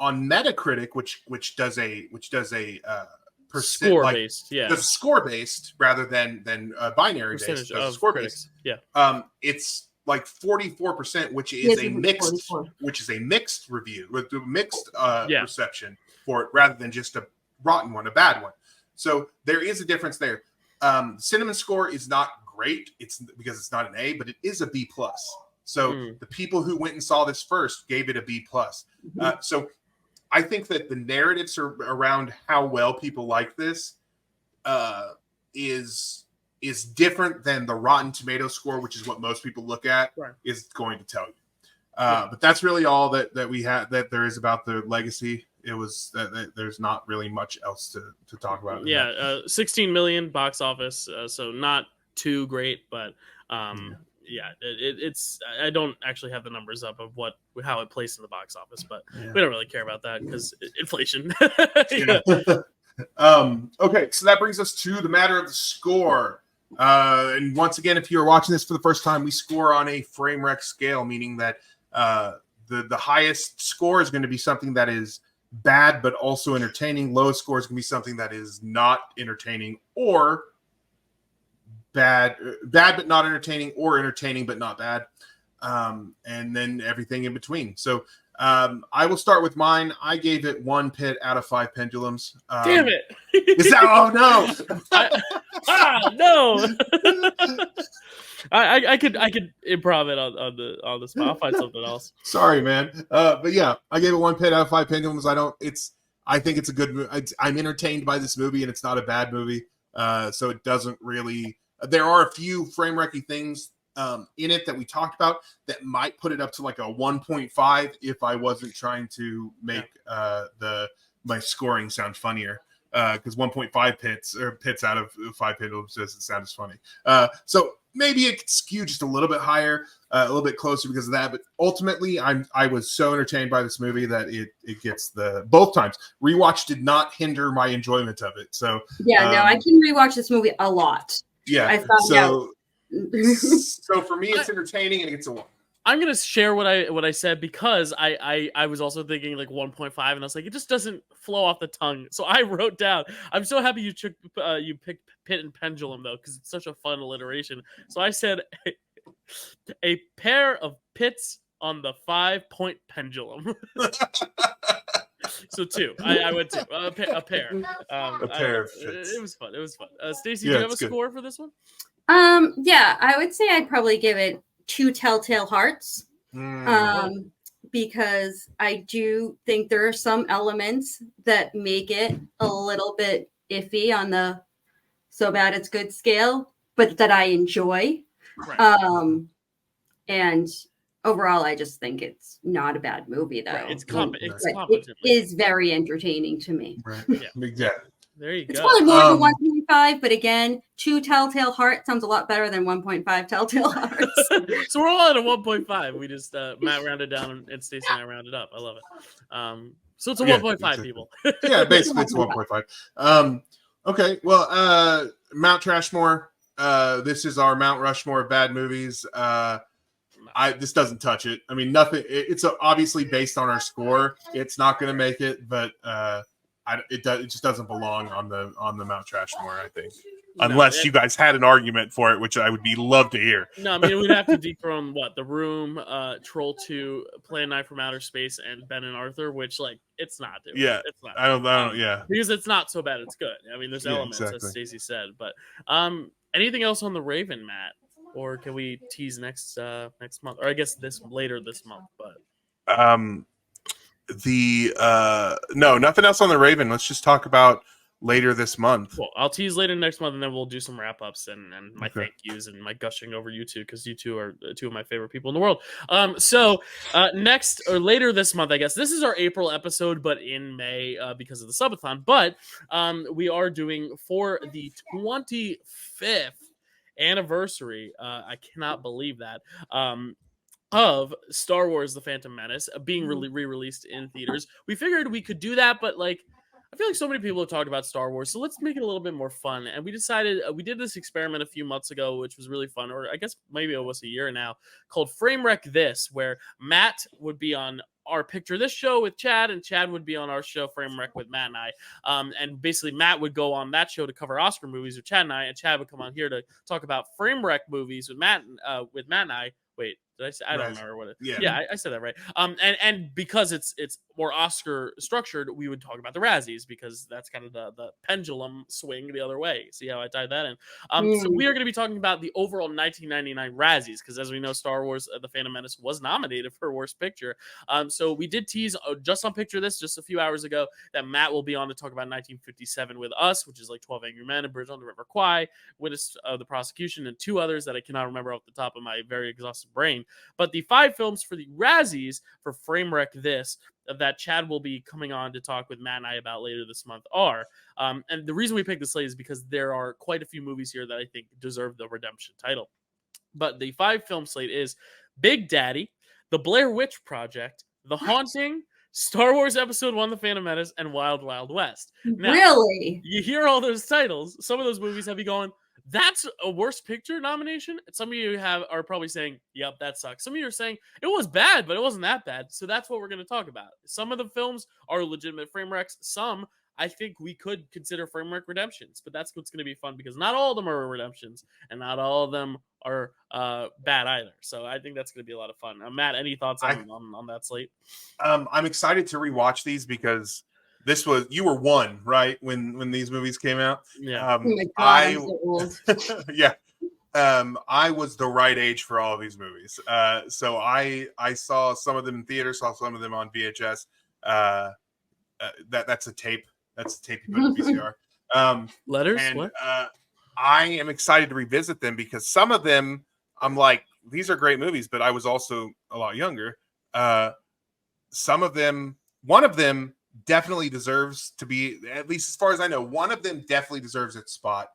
on Metacritic, which does a percent score based, does score based rather than binary based, of score critics. based. Yeah. It's like 44%, which is a mixed review with a mixed reception for it, rather than just a rotten one, a bad one. So there is a difference there. Cinnamon score is not great. It's because it's not an A, but it is a B+. So the people who went and saw this first gave it a B+. So I think that the narratives around how well people like this is different than the Rotten Tomato score, which is what most people look at, is going to tell you. But that's really all that we have, that there is about the legacy. It was there's not really much else to talk about. 16 million box office, so not too great, but it's I don't actually have the numbers up of how it placed in the box office, but we don't really care about that because inflation. Okay, so that brings us to the matter of the score. And once again, if you're watching this for the first time, we score on a Framewreck scale, meaning that the highest score is going to be something that is bad but also entertaining. Lowest score is going to be something that is not entertaining, or bad but not entertaining, or entertaining but not bad, and then everything in between. So I will start with mine. I gave it 1 pit out of 5 pendulums. Damn it! Is that? Oh no! No! I could improv it on the spot. I'll find something else. Sorry, man. But yeah, I gave it 1 pit out of 5 pendulums. I think it's a good movie. I'm entertained by this movie, and it's not a bad movie. So it doesn't really. There are a few frame-wrecky things in it that we talked about that might put it up to like a 1.5 if I wasn't trying to make my scoring sound funnier. Because 1.5 pits out of 5 pendulums doesn't sound as funny. So maybe it could skew just a little bit higher, a little bit closer because of that. But ultimately, I was so entertained by this movie that it gets both times. Rewatch did not hinder my enjoyment of it. So I can rewatch this movie a lot. Yeah, I found out. So for me, it's entertaining and it gets a 1. I'm gonna share what I said because I was also thinking like 1.5, and I was like, it just doesn't flow off the tongue. So I wrote down. I'm so happy you picked pit and pendulum though, because it's such a fun alliteration. So I said a pair of pits on the 5-point pendulum. So 2. I went 2. A pair. A pair of pits. It was fun. Stacey, do you have a score for this one? I would say I'd probably give it 2 telltale hearts, because I do think there are some elements that make it a little bit iffy on the so bad it's good scale, but that I enjoy. Right. And overall, I just think it's not a bad movie, though. Right. It's competent. It is very entertaining to me. Right. Yeah. There you go. It's probably more than 1.5, but again, 2 telltale hearts sounds a lot better than 1.5 telltale hearts. So we're all at a 1.5. We just Matt rounded down and Stacey and I rounded up. I love it. So it's a 1.5, exactly. People. Yeah, basically it's 1.5. Okay, well, Mount Trashmore. This is our Mount Rushmore of bad movies. This doesn't touch it. I mean, nothing. It's obviously based on our score. It's not going to make it, but it just doesn't belong on the Mount Trashmore, I think. Unless you guys had an argument for it, which I would love to hear. No, I mean, we'd have to dethrone The Room, Troll 2, Plan 9 from Outer Space, and Ben and Arthur, which, like, it's not, dude. Yeah. It's not. I don't, yeah. Because it's not so bad, it's good. I mean, there's elements, exactly. As Stacey said. But anything else on The Raven, Matt? Or can we tease next month? Or I guess later this month, but... No, nothing else on The Raven. Let's just talk about later this month. Cool. I'll tease later next month, and then we'll do some wrap ups and my thank yous and my gushing over you two, because you two are 2 of my favorite people in the world. So next or later this month, I guess this is our April episode, but in May because of the subathon. But we are doing for the 25th anniversary. I cannot believe that. Of Star Wars The Phantom Menace being re-released in theaters. We figured we could do that, but like I feel like so many people have talked about Star Wars, so let's make it a little bit more fun. And we decided we did this experiment a few months ago, which was really fun, or I guess maybe almost a year now, called Framewreck This, where Matt would be on our Picture This show with Chad, and Chad would be on our show Framewreck with Matt and I. And basically Matt would go on that show to cover Oscar movies with Chad and I, and Chad would come on here to talk about Framewreck movies with Matt and I. Wait, did I say? I don't remember what it. Yeah, yeah, I said that right. And because it's more Oscar structured, we would talk about the Razzies because that's kind of the pendulum swing the other way. See how I tied that in? So we are going to be talking about the overall 1999 Razzies because, as we know, Star Wars: The Phantom Menace was nominated for Worst Picture. So we did tease just on Picture This just a few hours ago that Matt will be on to talk about 1957 with us, which is like 12 Angry Men and Bridge on the River Kwai, Witness of the Prosecution, and 2 others that I cannot remember off the top of my very exhausted brain. But the 5 films for the Razzies for Framewreck This that Chad will be coming on to talk with Matt and I about later this month are, and the reason we picked this slate is because there are quite a few movies here that I think deserve the redemption title. But the 5 film slate is Big Daddy, The Blair Witch Project, The Haunting, Star Wars Episode 1, The Phantom Menace, and Wild Wild West. Now, really? You hear all those titles, some of those movies have you going, that's a Worst Picture nomination? Some of you are probably saying, yep, that sucks. Some of you are saying, it was bad, but it wasn't that bad. So that's what we're going to talk about. Some of the films are legitimate frame wrecks. Some, I think we could consider frame wreck redemptions. But that's what's going to be fun because not all of them are redemptions. And not all of them are bad either. So I think that's going to be a lot of fun. Matt, any thoughts on that slate? I'm excited to rewatch these because you were 1, right, when these movies came out. Yeah. Oh my God, I'm so old. Yeah. I was the right age for all of these movies. So I saw some of them in theater, saw some of them on VHS. That's a tape. That's a tape you put in VCR. Letters? And what? I am excited to revisit them because some of them I'm like, these are great movies, but I was also a lot younger. Some of them, one of them definitely deserves to be, at least as far as I know, one of them definitely deserves its spot.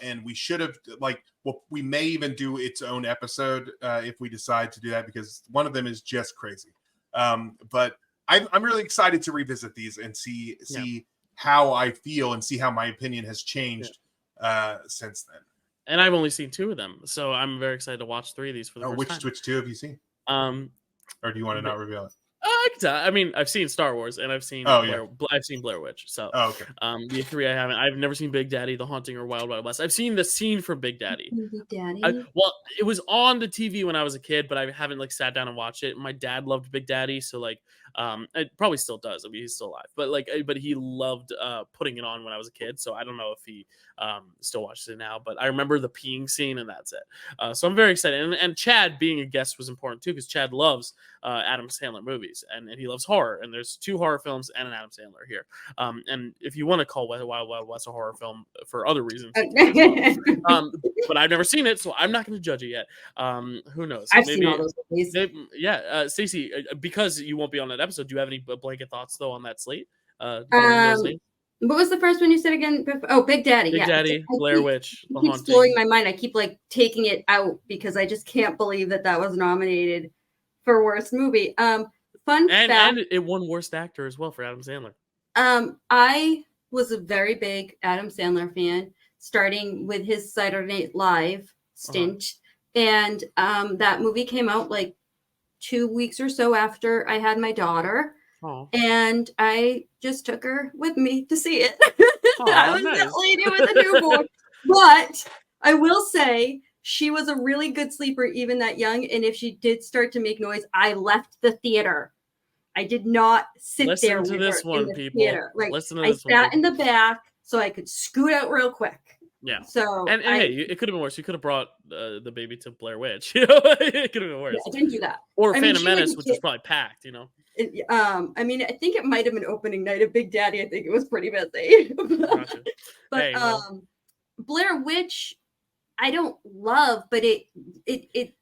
And we should have, we may even do its own episode if we decide to do that, because one of them is just crazy. But I'm really excited to revisit these and see how I feel and see how my opinion has changed since then. And I've only seen 2 of them, so I'm very excited to watch 3 of these for the first time. Which 2 have you seen? Or do you want to not reveal it? I mean, I've seen Star Wars and I've seen I've seen Blair Witch. So okay. The 3 I haven't. I've never seen Big Daddy, The Haunting, or Wild Wild West. I've seen the scene from Big Daddy. Big Daddy. Well, it was on the TV when I was a kid, but I haven't sat down and watched it. My dad loved Big Daddy, so it probably still does. I mean, he's still alive, but he loved putting it on when I was a kid. So I don't know if he still watches it now, but I remember the peeing scene, and that's it. So I'm very excited. And Chad being a guest was important too, because Chad loves Adam Sandler movies, and he loves horror. And there's 2 horror films and an Adam Sandler here. And if you want to call Wild Wild West a horror film for other reasons, but I've never seen it, so I'm not going to judge it yet. Who knows? I've seen all those movies. Stacey, because you won't be on that episode, do you have any blanket thoughts though on that slate? What was the first one you said again? Oh, Big Daddy. Big Daddy, Blair Witch. It keeps blowing my mind. I keep taking it out because I just can't believe that was nominated for worst movie. Fun fact, and it won worst actor as well for Adam Sandler. I was a very big Adam Sandler fan, starting with his Saturday Night Live stint, and that movie came out 2 weeks or so after I had my daughter. Oh. And I just took her with me to see it. Oh, I was that lady with a newborn. But I will say she was a really good sleeper, even that young. And if she did start to make noise, I left the theater. I did not sit there with her in the theater. I sat in the back so I could scoot out real quick. Yeah. So and hey, it could have been worse. You could have brought the baby to Blair Witch. It could have been worse. Yeah, I didn't do that. Or Phantom Menace, which was probably packed. I mean, I think it might have been opening night of Big Daddy. I think it was pretty busy. Gotcha. But Blair Witch, I don't love, but it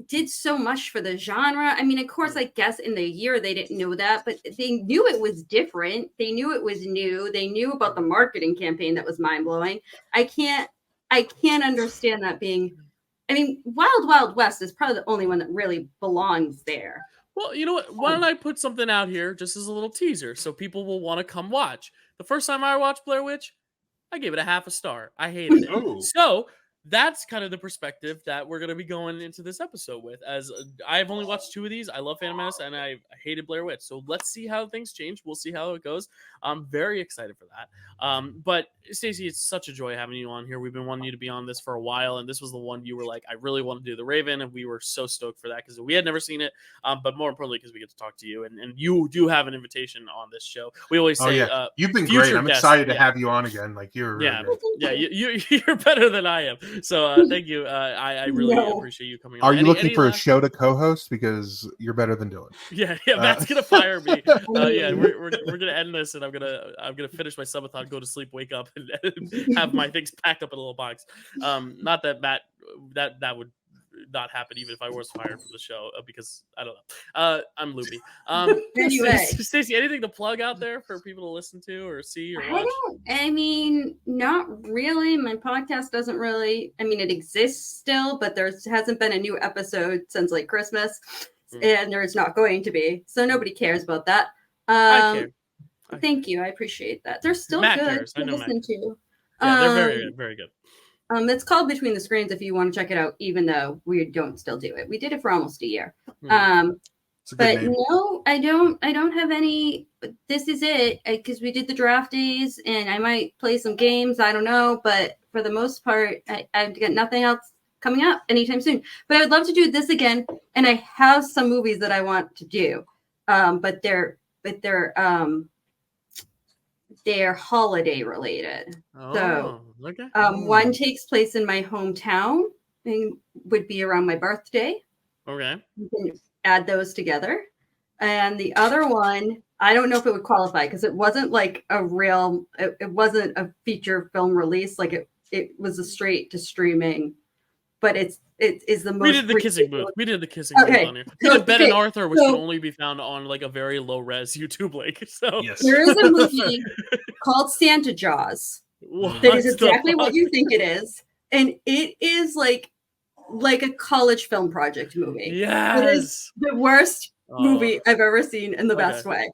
did so much for the genre. I mean, of course, I guess in the year they didn't know that, but they knew it was different. They knew it was new. They knew about the marketing campaign that was mind blowing. I can't understand that being. I mean, Wild Wild West is probably the only one that really belongs there. Well, you know what? Why don't I put something out here just as a little teaser so people will want to come watch? The first time I watched Blair Witch, I gave it a half a star. I hated it. Oh. So that's kind of the perspective that we're going to be going into this episode with. As I've only watched 2 of these. I love Phantom Menace and I hated Blair Witch. So let's see how things change. We'll see how it goes. I'm very excited for that. But Stacey, it's such a joy having you on here. We've been wanting you to be on this for a while, and this was the one you were like, I really want to do The Raven, and we were so stoked for that because we had never seen it. But more importantly, because we get to talk to you, and you do have an invitation on this show. We always say, you've been great. I'm excited to have you on again. Like you're you're better than I am. So thank you. I really appreciate you coming on. Are you looking for a show to co-host? Because you're better than Dylan. Yeah, Matt's gonna fire me. We're gonna end this, and I'm gonna finish my subathon, go to sleep, wake up, and have my things packed up in a little box. Not that Matt that would not happen even if I was fired from the show, because I don't know. I'm loopy. Anyway, Stacey, anything to plug out there for people to listen to or see or watch? I mean, not really. My podcast doesn't really. I mean, it exists still, but there hasn't been a new episode since like Christmas, and there's not going to be. So nobody cares about that. I care. Thank you. I appreciate that. They're still Matt good cares. to listen to. Yeah, they're very good. Very good. It's called Between the Screens if you want to check it out, even though we don't still do it. We did it for almost a year. But no, I don't have any. This is it, because we did the draft days, and I might play some games. I don't know, but for the most part, I've got nothing else coming up anytime soon. But I would love to do this again, and I have some movies that I want to do, but they're holiday related. One takes place in my hometown and would be around my birthday. Okay. You can add those together. And the other one, I don't know if it would qualify because it wasn't like it wasn't a feature film release. Like it was a straight to streaming, but it is the most. We did the kissing booth. We did the kissing booth on here. We did Ben and Arthur, which can only be found on like a very low res YouTube link. So there is a movie called Santa Jaws that is exactly what you think it is, and it is like a college film project movie. Yes, it is the worst movie I've ever seen in the best way.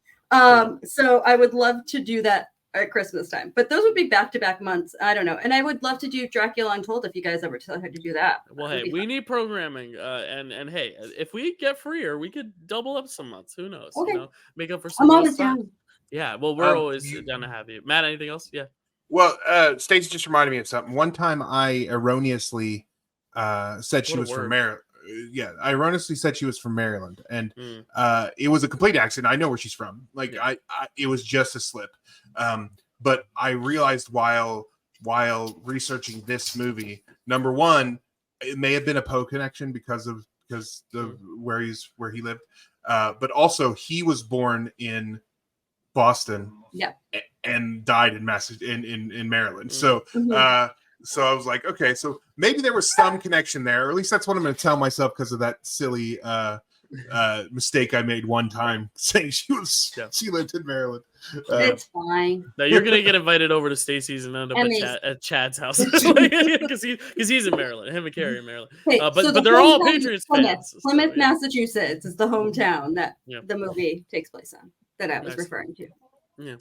So I would love to do that at Christmas time, but those would be back-to-back months. I don't know, and I would love to do Dracula Untold if you guys ever had to do that. Well, hey, we need programming, and hey, if we get freer, we could double up some months. Who knows? Okay. You know, make up for some. I'm always down. Yeah, well, we're always down to have you, Matt. Anything else? Yeah. Well, Stacey just reminded me of something. One time, I erroneously said she was from Maryland. Yeah, I erroneously said she was from Maryland, and it was a complete accident. I know where she's from. Like it was just a slip. But I realized while researching this movie, number one, it may have been a Poe connection because where he lived. But also he was born in Boston, and died in in Maryland. So so I was like, okay, so maybe there was some connection there, or at least that's what I'm going to tell myself because of that silly mistake I made one time saying she lived in Maryland. It's fine. Now you're gonna get invited over to Stacey's and end up at Chad's house because he's in Maryland. Him and Carrie in Maryland. But they're all Patriots fans. Plymouth, Massachusetts is the hometown that the movie takes place on that I was referring to. Yeah.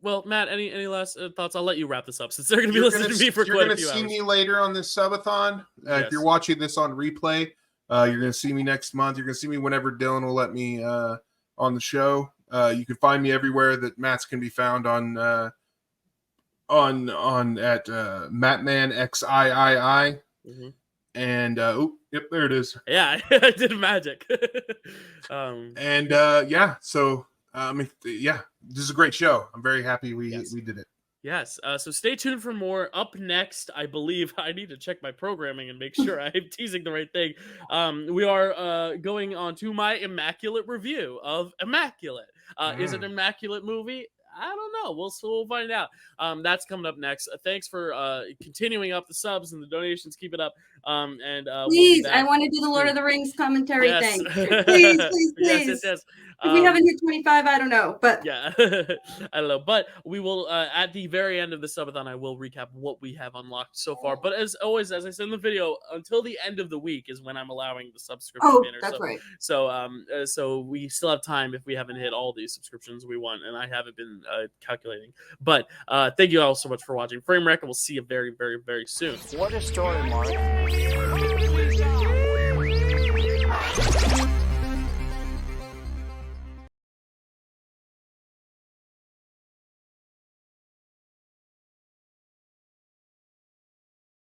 Well, Matt, any last thoughts? I'll let you wrap this up since they're going to be listening to me for quite a few hours. You're going to see me later on this subathon. If you're watching this on replay, you're going to see me next month. You're going to see me whenever Dylan will let me on the show. You can find me everywhere that Matt's can be found on at MattmanXIII. And yep, there it is. Yeah, I did magic. So this is a great show. I'm very happy we did it. Yes. So stay tuned for more. Up next, I believe I need to check my programming and make sure I'm teasing the right thing. We are going on to my immaculate review of Immaculate. Is it an immaculate movie? I don't know. We'll find out. That's coming up next. Thanks for continuing up the subs and the donations. Keep it up. Please, I want to do the Lord of the Rings commentary thing. Please. Yes. If we haven't hit 25, I don't know. But yeah, I don't know. But we will at the very end of the subathon, I will recap what we have unlocked so far. But as always, as I said in the video, until the end of the week is when I'm allowing the subscription banner. That's right. So we still have time if we haven't hit all these subscriptions we want, and I haven't been calculating. But thank you all so much for watching Framewreck, and we'll see you very, very, very soon. What a story, Mark.